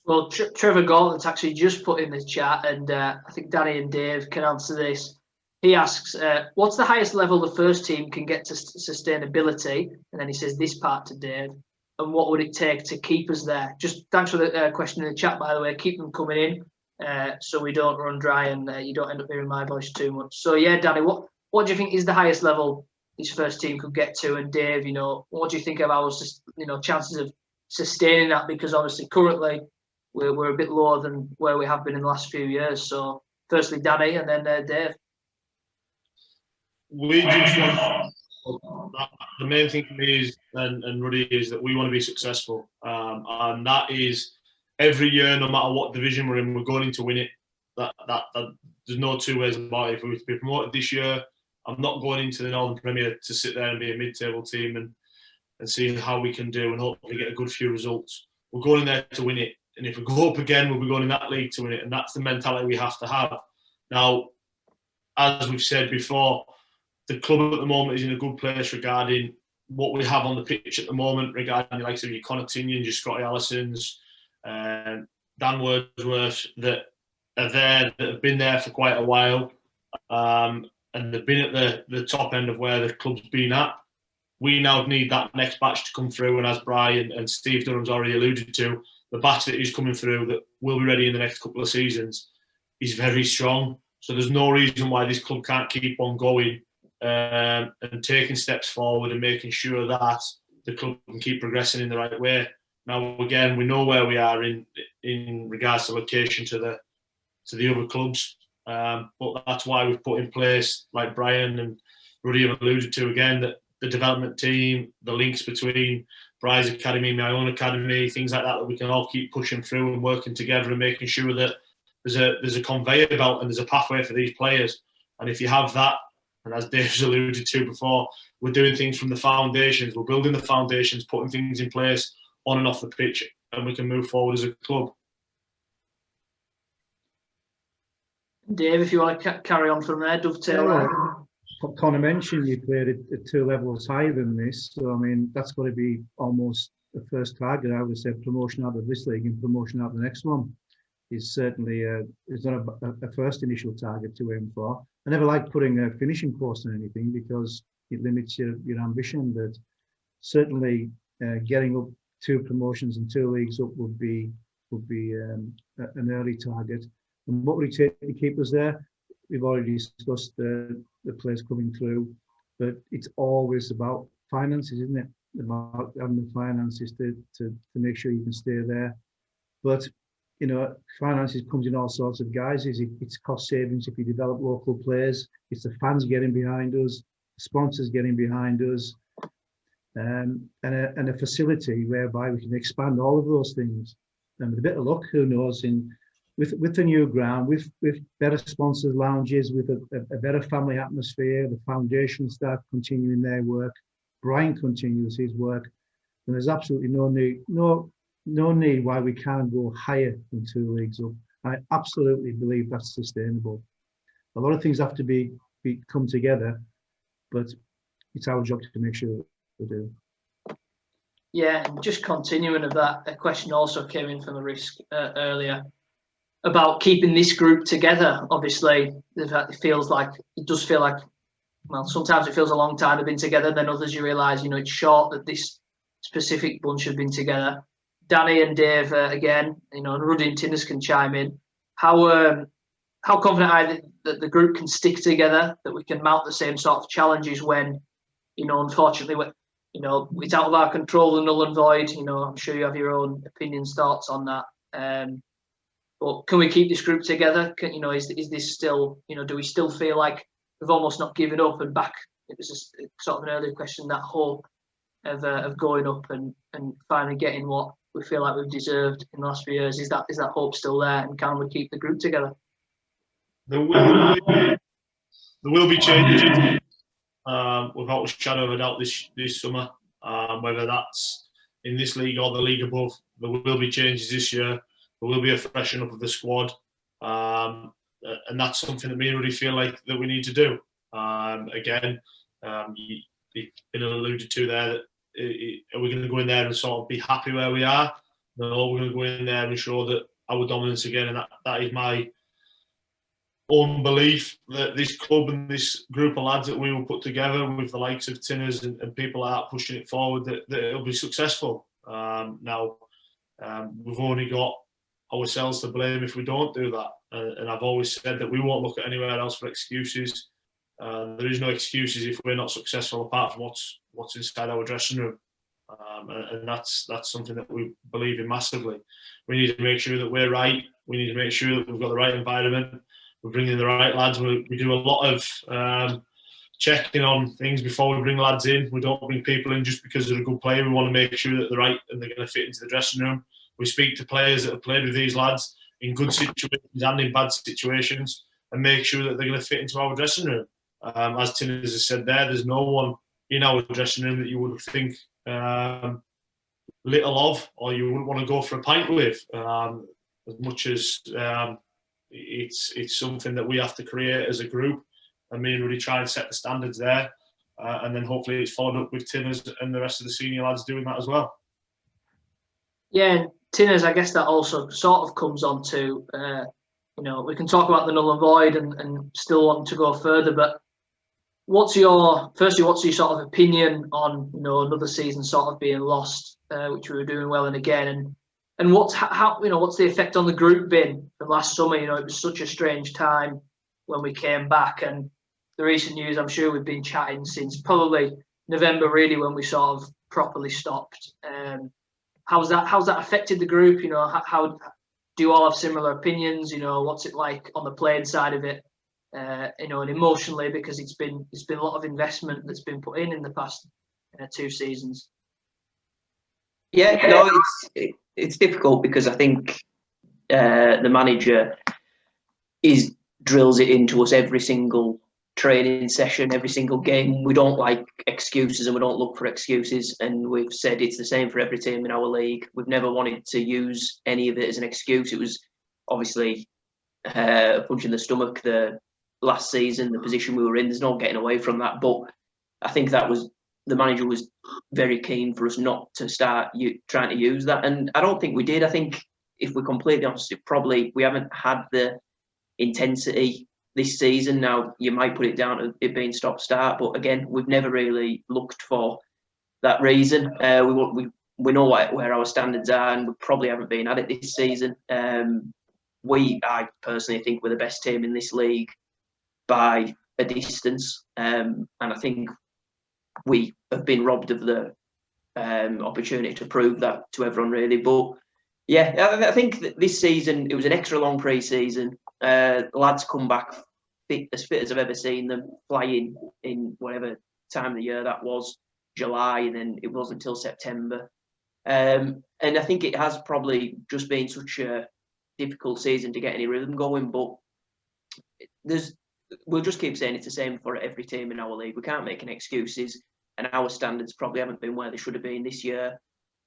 Well, Trevor Gauntlet's actually just put in the chat, and I think Danny and Dave can answer this. He asks, what's the highest level the first team can get to sustainability? And then he says this part to Dave. And what would it take to keep us there? Just thanks for the question in the chat, by the way. Keep them coming in so we don't run dry and you don't end up hearing my voice too much. So, yeah, Danny, what do you think is the highest level this first team could get to? And Dave, you know, what do you think of our, you know, chances of sustaining that? Because obviously currently we're a bit lower than where we have been in the last few years. So, firstly, Danny, and then Dave. We just want the main thing for me is, and Rudy, is that we want to be successful, and that is every year, no matter what division we're in, we're going to win it. That there's no two ways about it. If we were to be promoted this year, I'm not going into the Northern Premier to sit there and be a mid-table team and see how we can do and hopefully get a good few results. We're going in there to win it, and if we go up again, we'll be going in that league to win it, and that's the mentality we have to have. Now, as we've said before, the club at the moment is in a good place regarding what we have on the pitch at the moment, regarding the likes of your Connor Tinian, your Scotty Allisons, Dan Wordsworth, that are there, that have been there for quite a while, and they've been at the top end of where the club's been at. We now need that next batch to come through, and as Brian and Steve Durham's already alluded to, the batch that is coming through that will be ready in the next couple of seasons is very strong. So there's no reason why this club can't keep on going and taking steps forward and making sure that the club can keep progressing in the right way. Now, again, we know where we are in regards to location to the other clubs, but that's why we've put in place, like Brian and Rudy have alluded to again, that the development team, the links between Brian's academy, my own academy, things like that we can all keep pushing through and working together and making sure that there's a conveyor belt and there's a pathway for these players. And if you have that, and as Dave's alluded to before, we're doing things from the foundations. We're building the foundations, putting things in place on and off the pitch and we can move forward as a club. Dave, if you want to carry on from there, dovetail. Connor mentioned you played at 2 levels higher than this, so I mean that's got to be almost the first target. I would say promotion out of this league and promotion out of the next one is certainly is not a first initial target to aim for. I never like putting a finishing post on anything because it limits your ambition, but certainly getting up 2 promotions and 2 leagues up would be an early target. And what would it take to keep us there? We've already discussed the players coming through, but it's always about finances, isn't it? About having the finances to make sure you can stay there. But you know, finances comes in all sorts of guises. It's cost savings if you develop local players. It's the fans getting behind us, sponsors getting behind us, and a facility whereby we can expand all of those things. And with a bit of luck, who knows, with the new ground, with better sponsors, lounges, with a better family atmosphere, the foundation staff continuing their work, Brian continues his work, and there's absolutely no need why we can't go higher than 2 leagues up. I absolutely believe that's sustainable. A lot of things have to come together, but it's our job to make sure we do. Yeah, just continuing of that, a question also came in from the risk earlier about keeping this group together. Obviously, it does feel like, well, sometimes it feels a long time they've been together, then others you realise, you know, it's short that this specific bunch have been together. Danny and Dave, again, you know, and Rudy and Tinners can chime in. How confident are you that the group can stick together, that we can mount the same sort of challenges when, you know, unfortunately, you know, it's out of our control, the null and void. You know, I'm sure you have your own opinions, thoughts on that. But can we keep this group together? You know, is this still, you know, do we still feel like we've almost not given up and back? It was just sort of an earlier question, that hope of going up and finally getting what we feel like we've deserved in the last few years. Is that hope still there, and can we keep the group together? There will be changes without a shadow of a doubt this summer, whether that's in this league or the league above. There will be changes this year. There will be a freshening up of the squad, and that's something that me and Rudy feel like that we need to do. Again, you've been alluded to there that are we going to go in there and sort of be happy where we are? No, we're going to go in there and show that our dominance again, and that is my own belief that this club and this group of lads that we will put together with the likes of Tinners and people like that pushing it forward, that it'll be successful. Now, we've only got ourselves to blame if we don't do that, and I've always said that we won't look at anywhere else for excuses. There is no excuses if we're not successful apart from what's inside our dressing room, and that's something that we believe in massively. We need to make sure that we're right. We need to make sure that we've got the right environment. We're bringing the right lads. We do a lot of checking on things before we bring lads in. We don't bring people in just because they're a good player. We want to make sure that they're right and they're going to fit into the dressing room. We speak to players that have played with these lads in good situations and in bad situations and make sure that they're going to fit into our dressing room. As Tinners has said there's no one in our dressing room that you would think little of, or you wouldn't want to go for a pint with, as much as it's something that we have to create as a group, and me and Rudy try and set the standards there, and then hopefully it's followed up with Tinners and the rest of the senior lads doing that as well. Yeah, Tinners, I guess that also sort of comes on to, you know, we can talk about the null and void and still want to go further, but what's your sort of opinion on, you know, another season sort of being lost, which we were doing well in again, and what's the effect on the group been from last summer? You know, it was such a strange time when we came back, and the recent news, I'm sure we've been chatting since probably November, really, when we sort of properly stopped. How's that affected the group? You know, how do you all have similar opinions? You know, what's it like on the playing side of it? You know, and emotionally, because it's been a lot of investment that's been put in the past 2 seasons. Yeah, no, it's difficult because I think the manager drills it into us every single training session, every single game. We don't like excuses and we don't look for excuses. And we've said it's the same for every team in our league. We've never wanted to use any of it as an excuse. It was obviously a punch in the stomach the last season, the position we were in. There's no getting away from that. But I think that was, the manager was very keen for us not to start trying to use that. And I don't think we did. I think, if we're completely honest, probably we haven't had the intensity this season. Now, you might put it down to it being stop-start, but again, we've never really looked for that reason. We know where our standards are, and we probably haven't been at it this season. I personally think we're the best team in this league by a distance, and I think we have been robbed of the opportunity to prove that to everyone, really. But yeah, I think that this season, it was an extra long pre-season. Lads come back fit as I've ever seen them, flying in whatever time of the year that was, July, and then it wasn't until September. And I think it has probably just been such a difficult season to get any rhythm going. But we'll just keep saying it's the same for every team in our league. We can't make any excuses, and our standards probably haven't been where they should have been this year.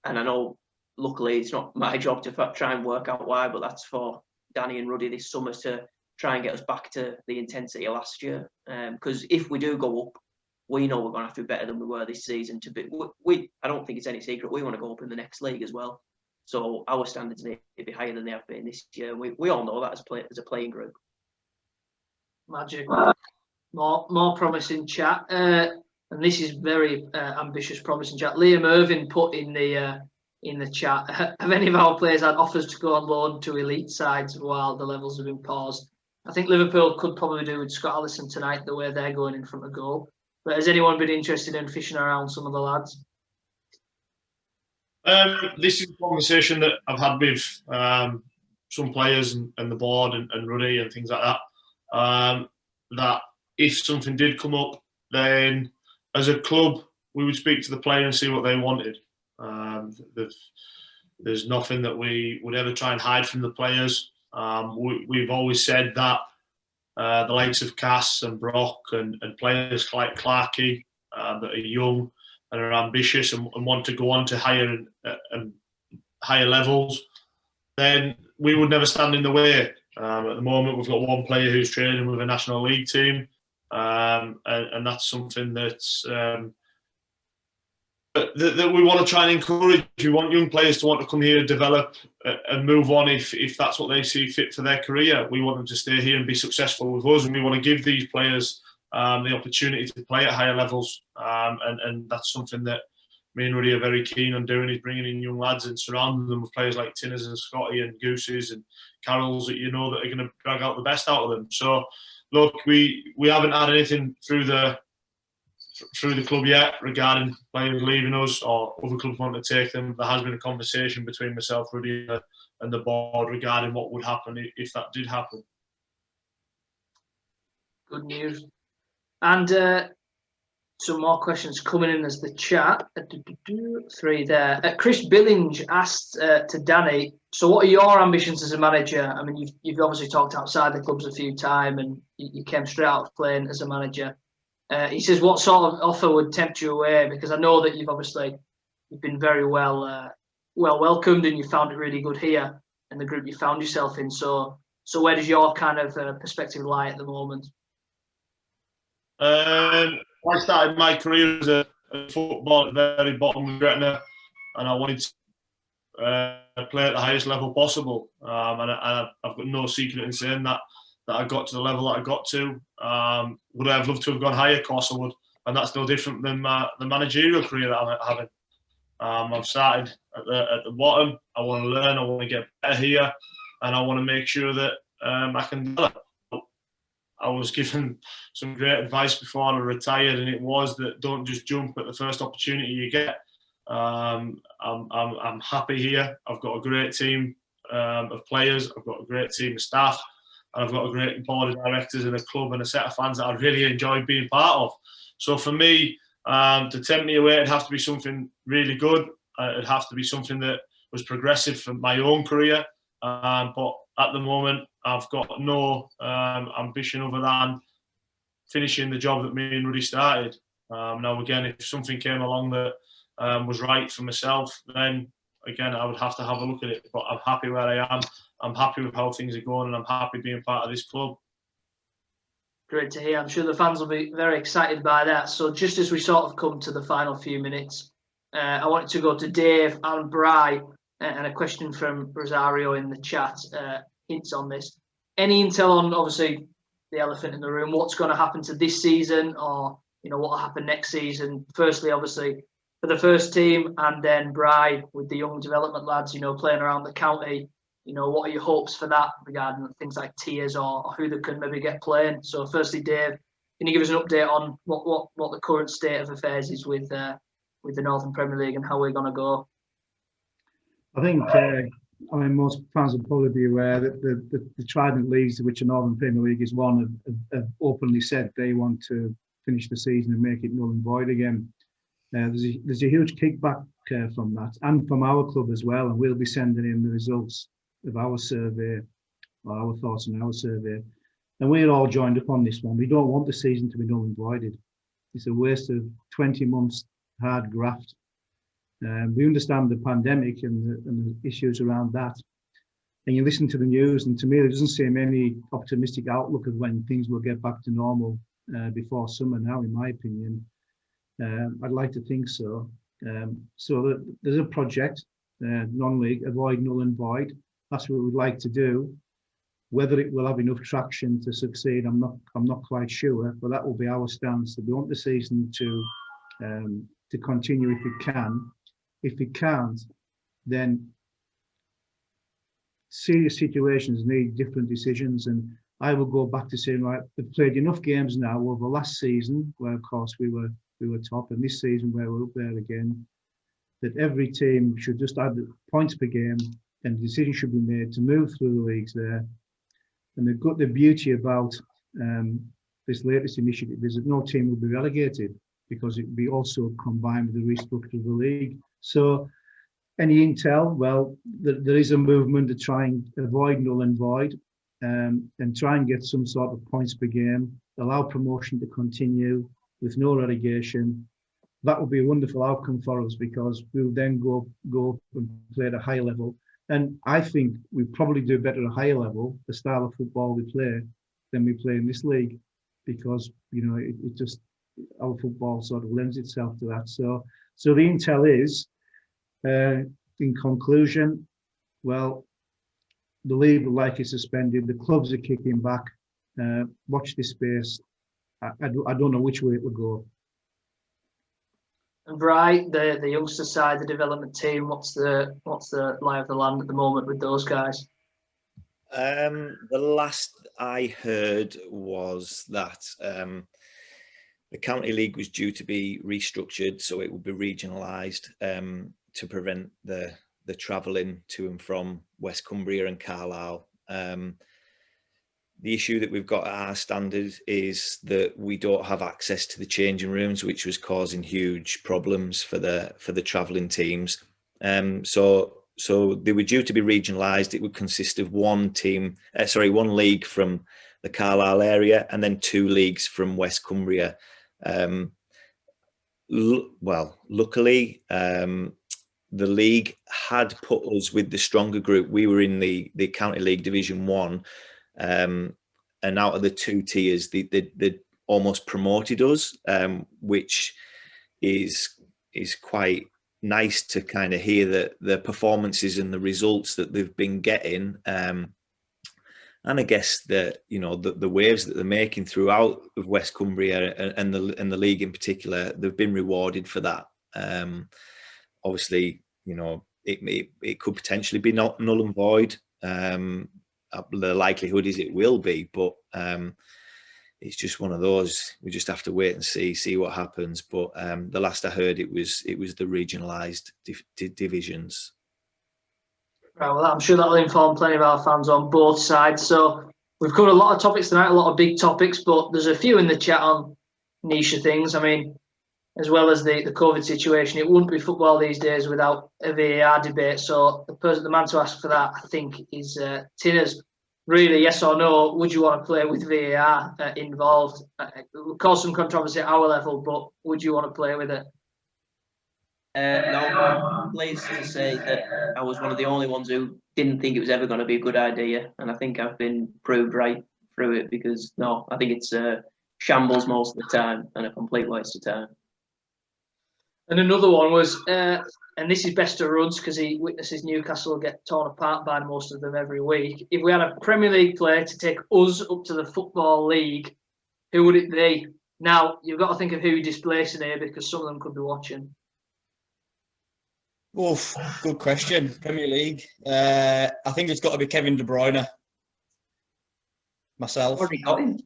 And I know, luckily, it's not my job to try and work out why, but that's for Danny and Rudy this summer to try and get us back to the intensity of last year. Because if we do go up, we know we're going to have to be better than we were this season. I don't think it's any secret. We want to go up in the next league as well. So our standards need to be higher than they have been this year. We all know that as a playing group. Magic. More promising chat. And this is very ambitious, promising chat. Liam Irvin put in the chat, have any of our players had offers to go on loan to elite sides while the levels have been paused? I think Liverpool could probably do with Scott Allison tonight, the way they're going in front of goal. But has anyone been interested in fishing around some of the lads? This is a conversation that I've had with some players and the board and Rudy and things like that. That if something did come up, then as a club, we would speak to the player and see what they wanted. There's nothing that we would ever try and hide from the players. We've always said that the likes of Cass and Brock and players like Clarkey that are young and are ambitious and want to go on to higher levels, then we would never stand in the way. At the moment, we've got one player who's training with a National League team, and that's something that's that we want to try and encourage. We want young players to want to come here, develop and move on if that's what they see fit for their career. We want them to stay here and be successful with us, and we want to give these players the opportunity to play at higher levels. And that's something that me and Rudy are very keen on doing, is bringing in young lads and surrounding them with players like Tinners and Scotty and Gooses and Carols that you know that are going to drag out the best out of them. So, look, we haven't had anything through the club yet regarding players leaving us or other clubs wanting to take them. There has been a conversation between myself, Rudy, and the board regarding what would happen if that did happen. Good news. And some more questions coming in as the chat. 3 there. Chris Billinge asked to Danny, so what are your ambitions as a manager? I mean, you've obviously talked outside the clubs a few times and you came straight out of playing as a manager. He says, what sort of offer would tempt you away? Because I know that you've been very well welcomed and you found it really good here in the group you found yourself in. So where does your kind of perspective lie at the moment? I started my career as a football at the very bottom of Gretna, and I wanted to play at the highest level possible. And I've got no secret in saying that I got to the level that I got to. Would I have loved to have gone higher? Of course I would. And that's no different than the managerial career that I'm having. I've started at the bottom. I want to learn. I want to get better here, and I want to make sure that I can develop. I was given some great advice before I retired, and it was that don't just jump at the first opportunity you get. I'm happy here. I've got a great team of players. I've got a great team of staff, and I've got a great board of directors and a club and a set of fans that I really enjoy being part of. So for me, to tempt me away, it'd have to be something really good. It'd have to be something that was progressive for my own career. But at the moment, I've got no ambition other than finishing the job that me and Rudy started. Now, again, if something came along that was right for myself, then again, I would have to have a look at it. But I'm happy where I am. I'm happy with how things are going, and I'm happy being part of this club. Great to hear. I'm sure the fans will be very excited by that. So just as we sort of come to the final few minutes, I wanted to go to Dave and Bri, and a question from Rosario in the chat hints on this. Any intel on, obviously, the elephant in the room, what's going to happen to this season, or what will happen next season? Firstly, obviously, for the first team, and then Bri with the young development lads, playing around the county. What are your hopes for that regarding things like tiers or who they can maybe get playing? So firstly, Dave, can you give us an update on what the current state of affairs is with the Northern Premier League and how we're going to go? I think, most fans will probably be aware that the Trident leagues, of which the Northern Premier League is one, have openly said they want to finish the season and make it null and void again. There's a huge kickback from that, and from our club as well, and we'll be sending in the results of our survey, or our thoughts on our survey, and we're all joined up on this one. We don't want the season to be null and voided. It's a waste of 20 months hard graft. We understand the pandemic and the issues around that, and you listen to the news, and to me there doesn't seem any optimistic outlook of when things will get back to normal before summer now, in my opinion. I'd like to think so. So there's a project, non-league, avoid null and void. That's what we'd like to do. Whether it will have enough traction to succeed, I'm not quite sure, but that will be our stance. We want the season to continue if we can. If we can't, then serious situations need different decisions. And I will go back to saying, right, they've played enough games now over last season, where of course we were top, and this season where we're up there again, that every team should just add points per game, and the decision should be made to move through the leagues there. And the beauty about this latest initiative is that no team will be relegated, because it will be also combined with the restructure of the league. So any intel, well, there is a movement to try and avoid null and void, and try and get some sort of points per game, allow promotion to continue with no relegation. That would be a wonderful outcome for us, because we will then go and play at a higher level. And I think we probably do better at a higher level, the style of football we play, than we play in this league, because it just, our football sort of lends itself to that. So the intel is, in conclusion, well, the league will likely suspended. The clubs are kicking back. Watch this space. I don't know which way it will go. And Bri, the youngster side, the development team, what's the lie of the land at the moment with those guys? The last I heard was that the county league was due to be restructured, so it would be regionalised to prevent the travelling to and from West Cumbria and Carlisle. The issue that we've got at our standard is that we don't have access to the changing rooms, which was causing huge problems for the travelling teams. So they were due to be regionalised. It would consist of one league from the Carlisle area, and then 2 leagues from West Cumbria. Luckily, the league had put us with the stronger group. We were in the County League Division 1. And out of the 2 tiers, they almost promoted us, which is quite nice to kind of hear that the performances and the results that they've been getting, and I guess that the waves that they're making throughout of West Cumbria and the league in particular, they've been rewarded for that. Obviously, it could potentially be null and void. The likelihood is it will be, but it's just one of those. We just have to wait and see what happens. But the last I heard, it was the regionalised divisions. Right, well, I'm sure that'll inform plenty of our fans on both sides. So we've covered a lot of topics tonight, a lot of big topics, but there's a few in the chat on niche things. I mean, as well as the COVID situation, it wouldn't be football these days without a VAR debate. So the man to ask for that, I think, is Tinners. Really, yes or no? Would you want to play with VAR involved? It will cause some controversy at our level, but would you want to play with it? No, I'm pleased to say that I was one of the only ones who didn't think it was ever going to be a good idea, and I think I've been proved right through it, because no, I think it's shambles most of the time and a complete waste of time. And another one was, and this is best to Ruds because he witnesses Newcastle get torn apart by most of them every week. If we had a Premier League player to take us up to the Football League, who would it be? Now, you've got to think of who you're displacing here, because some of them could be watching. Oof, good question. Premier League. I think it's got to be Kevin De Bruyne. Myself. Already got him.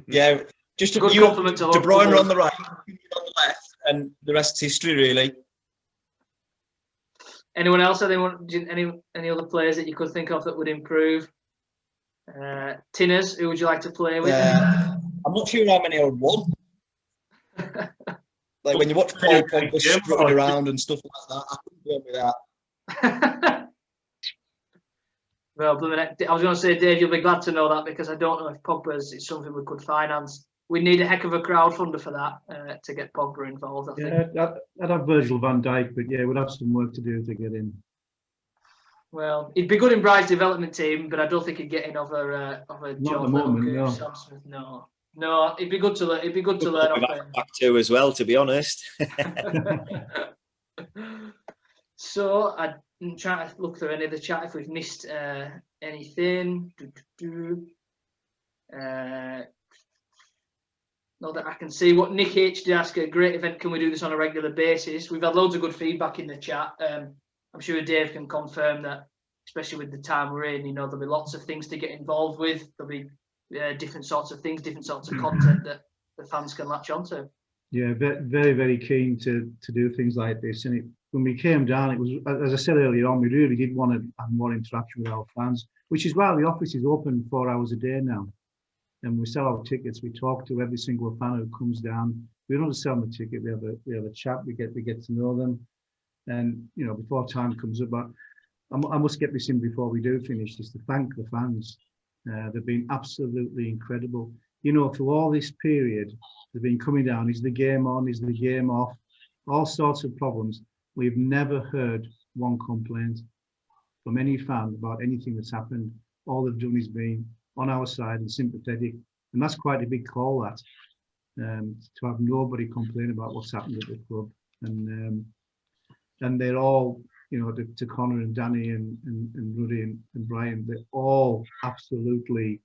Yeah, just Good compliment to De Bruyne Liverpool. on the right, on the left, and the rest's history, really. Anyone else? Any other players that you could think of that would improve? Tinners, who would you like to play with? I'm not sure how many I would want. Like when you watch Paul Pogba strutting around and stuff like that, I couldn't go with that. Well, I was going to say, Dave, you'll be glad to know that, because I don't know if Pogba's is something we could finance. We need a heck of a crowdfunder for that to get Pogba involved, I think. Yeah, I'd have Virgil van Dijk, but yeah, we'd have some work to do to get in. Well, he'd be good in Bride's development team, but I don't think he'd get in over Not Joe at the moment, no. Samson. No, it'd be good to learn. It'd be good to learn off him. Back to as well, to be honest. So I'm trying to look through any of the chat if we've missed anything. Not that I can see. What Nick H did ask, a great event. Can we do this on a regular basis? We've had loads of good feedback in the chat. I'm sure Dave can confirm that, especially with the time we're in. There'll be lots of things to get involved with. There'll be different sorts of things, different sorts of content that the fans can latch onto. Yeah, very, very keen to do things like this. And when we came down, it was, as I said earlier on, we really did want to have more interaction with our fans, which is why the office is open 4 hours a day now. And we sell our tickets. We talk to every single fan who comes down. We don't just sell them a ticket. We have a chat. We get to know them. And before time comes up, but I must get this in before we do finish, is to thank the fans. They've been absolutely incredible. Through all this period, they've been coming down. Is the game on? Is the game off? All sorts of problems. We've never heard one complaint from any fan about anything that's happened. All they've done is been on our side and sympathetic. And that's quite a big call, that, to have nobody complain about what's happened at the club. And they're all, to Connor and Danny and Rudy and Brian, they all absolutely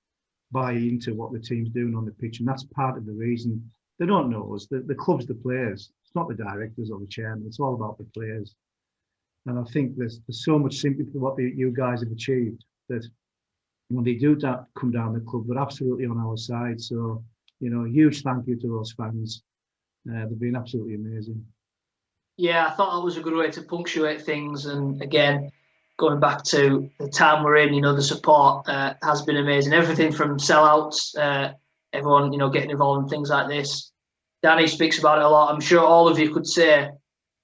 buy into what the team's doing on the pitch. And that's part of the reason. They don't know us. The club's the players. It's not the directors or the chairman. It's all about the players. And I think there's so much sympathy for what you guys have achieved, that when they do come down the club, they're absolutely on our side. So, huge thank you to those fans. They've been absolutely amazing. Yeah, I thought that was a good way to punctuate things. And again, going back to the time we're in, the support has been amazing. Everything from sellouts, everyone, getting involved in things like this. Danny speaks about it a lot. I'm sure all of you could say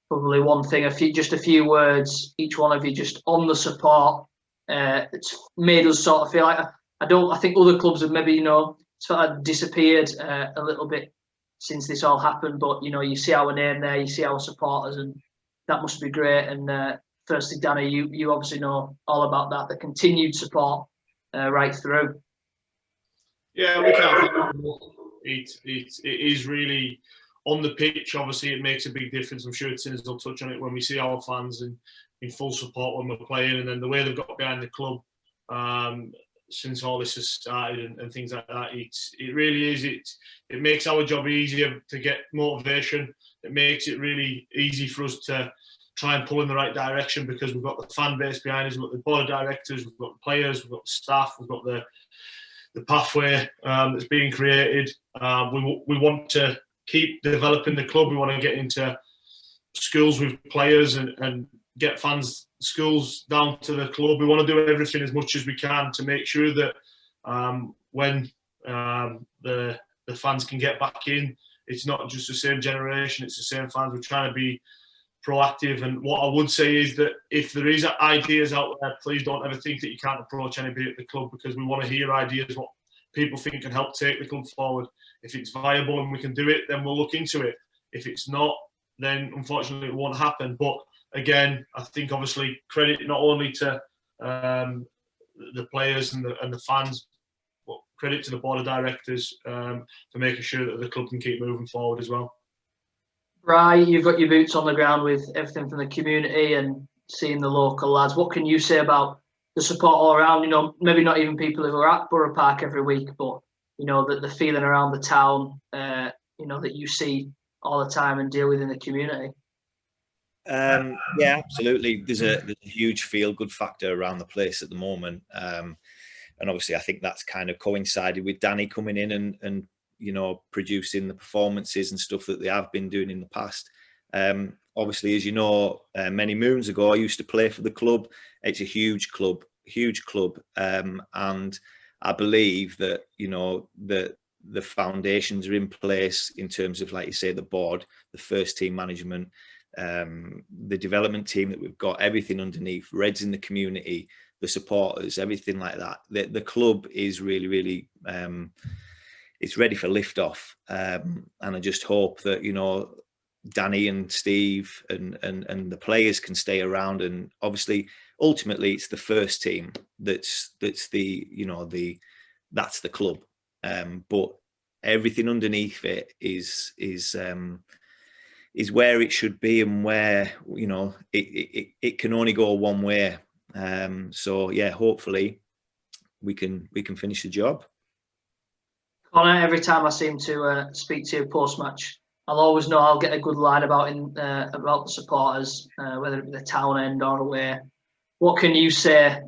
probably one thing, just a few words, each one of you, just on the support. It's made us sort of feel like, I think other clubs have maybe, sort of disappeared a little bit since this all happened, but you see our name there, you see our supporters, and that must be great. And firstly, Danny, you obviously know all about that, the continued support right through. Yeah, we can't. It is really on the pitch. Obviously, it makes a big difference. I'm sure Tinners will touch on it when we see our fans in full support when we're playing, and then the way they've got behind the club since all this has started and things like that. It really is. It makes our job easier to get motivation. It makes it really easy for us to try and pull in the right direction, because we've got the fan base behind us, we've got the board of directors, we've got the players, we've got the staff, we've got the pathway that's being created. We want to keep developing the club. We want to get into schools with players and get fans, schools down to the club. We want to do everything as much as we can to make sure that when the fans can get back in, it's not just the same generation, it's the same fans. We're trying to be proactive. And what I would say is that if there is ideas out there, please don't ever think that you can't approach anybody at the club, because we want to hear ideas, what people think can help take the club forward. If it's viable and we can do it, then we'll look into it. If it's not, then unfortunately it won't happen. But again, I think obviously credit not only to the players and the fans, but credit to the board of directors for making sure that the club can keep moving forward as well. Bri, you've got your boots on the ground with everything from the community and seeing the local lads. What can you say about the support all around? You know, maybe not even people who are at Borough Park every week, but you know, the feeling around the town, you know, that you see all the time and deal with in the community. Yeah, absolutely. There's a huge feel-good factor around the place at the moment, and obviously I think that's kind of coincided with Danny coming in and you know, producing the performances and stuff that they have been doing in the past. Obviously, as you know, many moons ago I used to play for the club. It's a huge club, and I believe that, you know, the foundations are in place in terms of, like you say, the board, the first team management, the development team that we've got, everything underneath, Reds in the community, the supporters, everything like that. The club is really it's ready for liftoff, and I just hope that, you know, Danny and Steve and the players can stay around. And obviously, ultimately, it's the first team that's the, you know, that's the club. But everything underneath it is where it should be, and where, you know, it can only go one way. So yeah, hopefully we can finish the job. Connor, every time I seem to speak to you post-match, I'll always know I'll get a good line about the supporters, whether it be the town end or away. What can you say?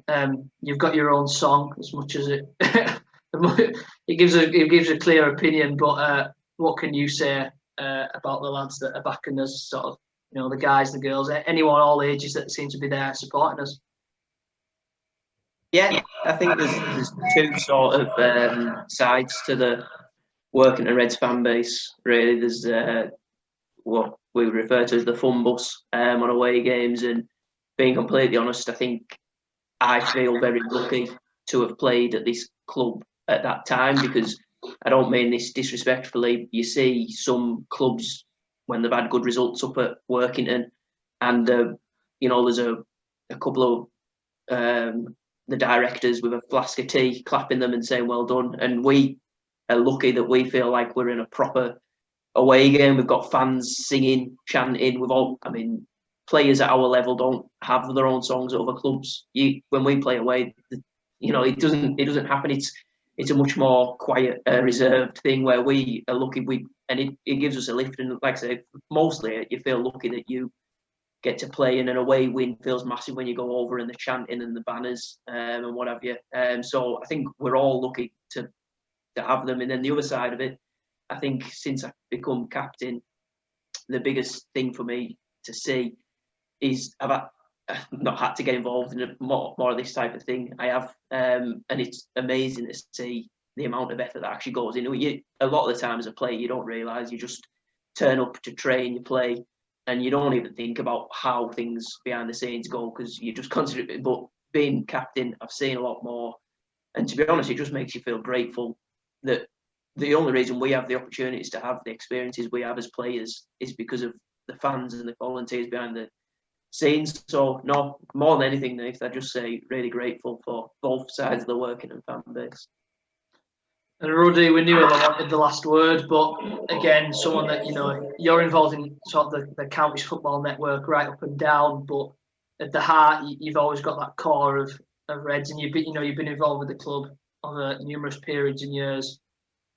You've got your own song, as much as it it gives a clear opinion. But what can you say about the lads that are backing us? Sort of, you know, the guys, the girls, anyone all ages that seem to be there supporting us. Yeah, I think there's two sort of sides to the Workington Reds fan base. Really, there's what we refer to as the fun bus on away games, and being completely honest, I think I feel very lucky to have played at this club at that time, because I don't mean this disrespectfully. You see some clubs when they've had good results up at Workington, and you know, there's a couple of the directors with a flask of tea clapping them and saying well done, and we are lucky that we feel like we're in a proper away game. We've got fans singing, chanting. We've all, I mean, players at our level don't have their own songs at other clubs. When we play away, you know, it doesn't happen. It's a much more quiet, reserved thing where we are lucky. And it gives us a lift. And like I say, mostly you feel lucky that you get to play, and an away win feels massive when you go over and the chanting and the banners and what have you. So I think we're all lucky to have them. And then the other side of it, I think since I've become captain, the biggest thing for me to see is I've not had to get involved in more of this type of thing. I have, and it's amazing to see the amount of effort that actually goes into it. A lot of the time as a player, you don't realise. You just turn up to train, you play, and you don't even think about how things behind the scenes go, because you just concentrate. But being captain, I've seen a lot more. And to be honest, it just makes you feel grateful that the only reason we have the opportunities to have the experiences we have as players is because of the fans and the volunteers behind the scenes. So, no, more than anything, Nath, I just say really grateful for both sides of the Workington fan base. And Rudy, we knew I wanted the last word, but again, someone that, you know, you're involved in sort of the county's football network right up and down, but at the heart, you've always got that core of Reds, and you've been involved with the club over numerous periods and years.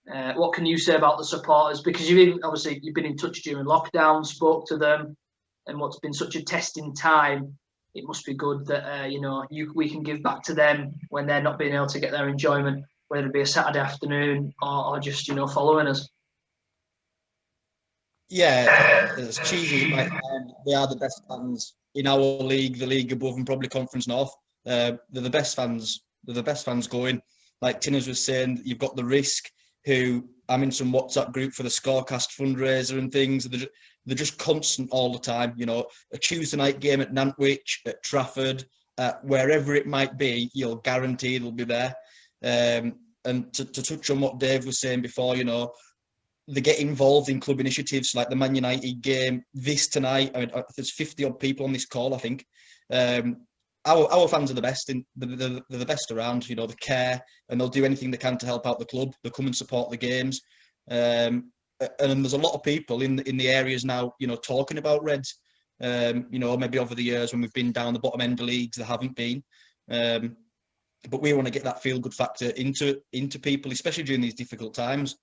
What can you say about the supporters? Because you've been in touch during lockdown, spoke to them, and what's been such a testing time, it must be good that we can give back to them when they're not being able to get their enjoyment, whether it be a Saturday afternoon or just following us. Yeah, as cheesy as it might sound, they are the best fans in our league, the league above, and probably Conference North. They're the best fans. They're the best fans going. Like Tinners was saying, you've got the Risk, who I'm in some WhatsApp group for the Scorecast fundraiser and things. they're just constant all the time. You know, a Tuesday night game at Nantwich, at Trafford, wherever it might be, you'll guarantee they'll be there. And to touch on what Dave was saying before, you know, they get involved in club initiatives like the Man United game, this tonight. I mean, there's 50 odd people on this call, I think. Our fans are the best. They're the best around. You know, they care and they'll do anything they can to help out the club. They'll come and support the games. And there's a lot of people in the areas now, you know, talking about Reds. You know, maybe over the years when we've been down the bottom end of leagues, they haven't been. But we want to get that feel-good factor into people, especially during these difficult times.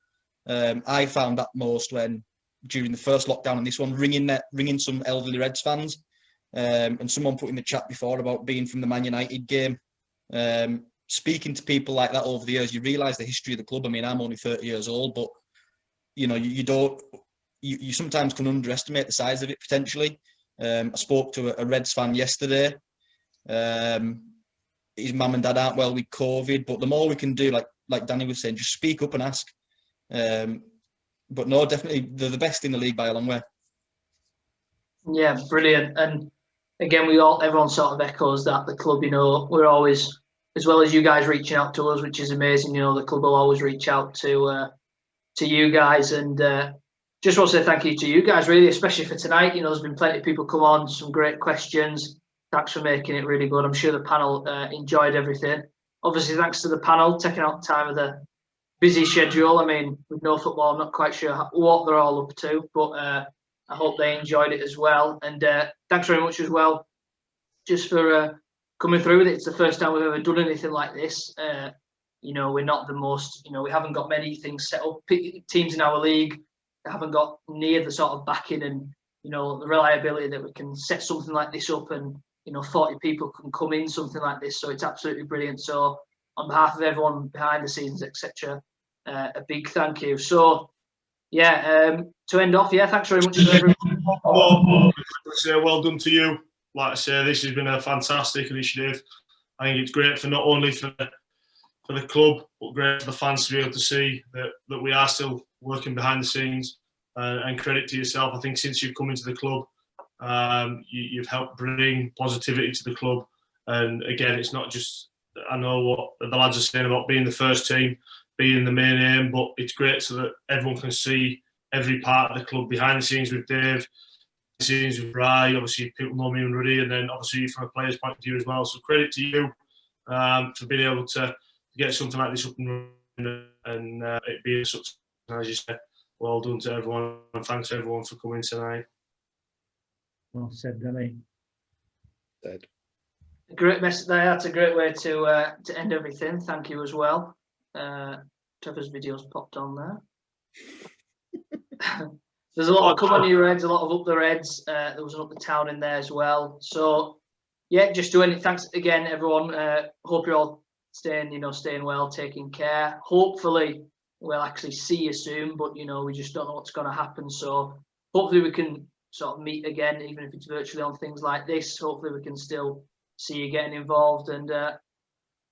I found that most when during the first lockdown and this one, ringing some elderly Reds fans, and someone put in the chat before about being from the Man United game. Speaking to people like that over the years, you realise the history of the club. I mean, I'm only 30 years old, but you know, you sometimes can underestimate the size of it potentially. I spoke to a Reds fan yesterday. His mum and dad aren't well with COVID, but the more we can do, like Danny was saying, just speak up and ask. But no, definitely they're the best in the league by a long way. Yeah, brilliant. And again, everyone sort of echoes that. The club, you know, we're always, as well as you guys reaching out to us, which is amazing. You know, the club will always reach out to you guys, and just want to say thank you to you guys, really, especially for tonight. You know, there's been plenty of people come on, some great questions. Thanks for making it really good. I'm sure the panel enjoyed everything. Obviously, thanks to the panel taking out time of the busy schedule. I mean, with no football, I'm not quite sure what they're all up to, but I hope they enjoyed it as well. And thanks very much as well, just for coming through with it. It's the first time we've ever done anything like this. You know, we're not the most, you know, we haven't got many things set up. Teams in our league haven't got near the sort of backing and, you know, the reliability that we can set something like this up and, you know, 40 people can come in something like this. So it's absolutely brilliant. So on behalf of everyone behind the scenes, etc., a big thank you. So yeah, to end off, yeah, thanks very much to everyone. Well done to you. Like I say, this has been a fantastic initiative. I think it's great for not only for the club, but great for the fans to be able to see that we are still working behind the scenes. And credit to yourself. I think since you've come into the club, you've helped bring positivity to the club. And again, it's not just, I know what the lads are saying about being the first team, being the main aim, but it's great so that everyone can see every part of the club behind the scenes with Dave, the scenes with Rai. Obviously, people know me and Rudy, and then obviously from a player's point of view as well. So credit to you for being able to get something like this up and running and it being a success. As you said, well done to everyone, and thanks to everyone for coming tonight. Well said, Danny. Said. A great message there. That's a great way to end everything. Thank you as well. Trevor's video's popped on there. There's a lot of come on you Reds, a lot of up the Reds. There was an up the town in there as well. So yeah, just doing it. Thanks again, everyone. Hope you're all staying well, taking care. Hopefully we'll actually see you soon, but you know, we just don't know what's going to happen. So hopefully we can sort of meet again, even if it's virtually on things like this. Hopefully we can still see you getting involved, and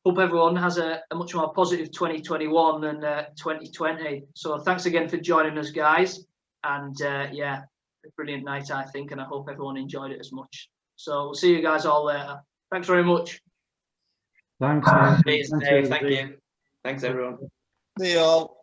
hope everyone has a much more positive 2021 than 2020. So thanks again for joining us, guys. And yeah, a brilliant night, I think, and I hope everyone enjoyed it as much. So we'll see you guys all later. Thanks very much. Thanks. Thank you. Thanks, everyone. See you all.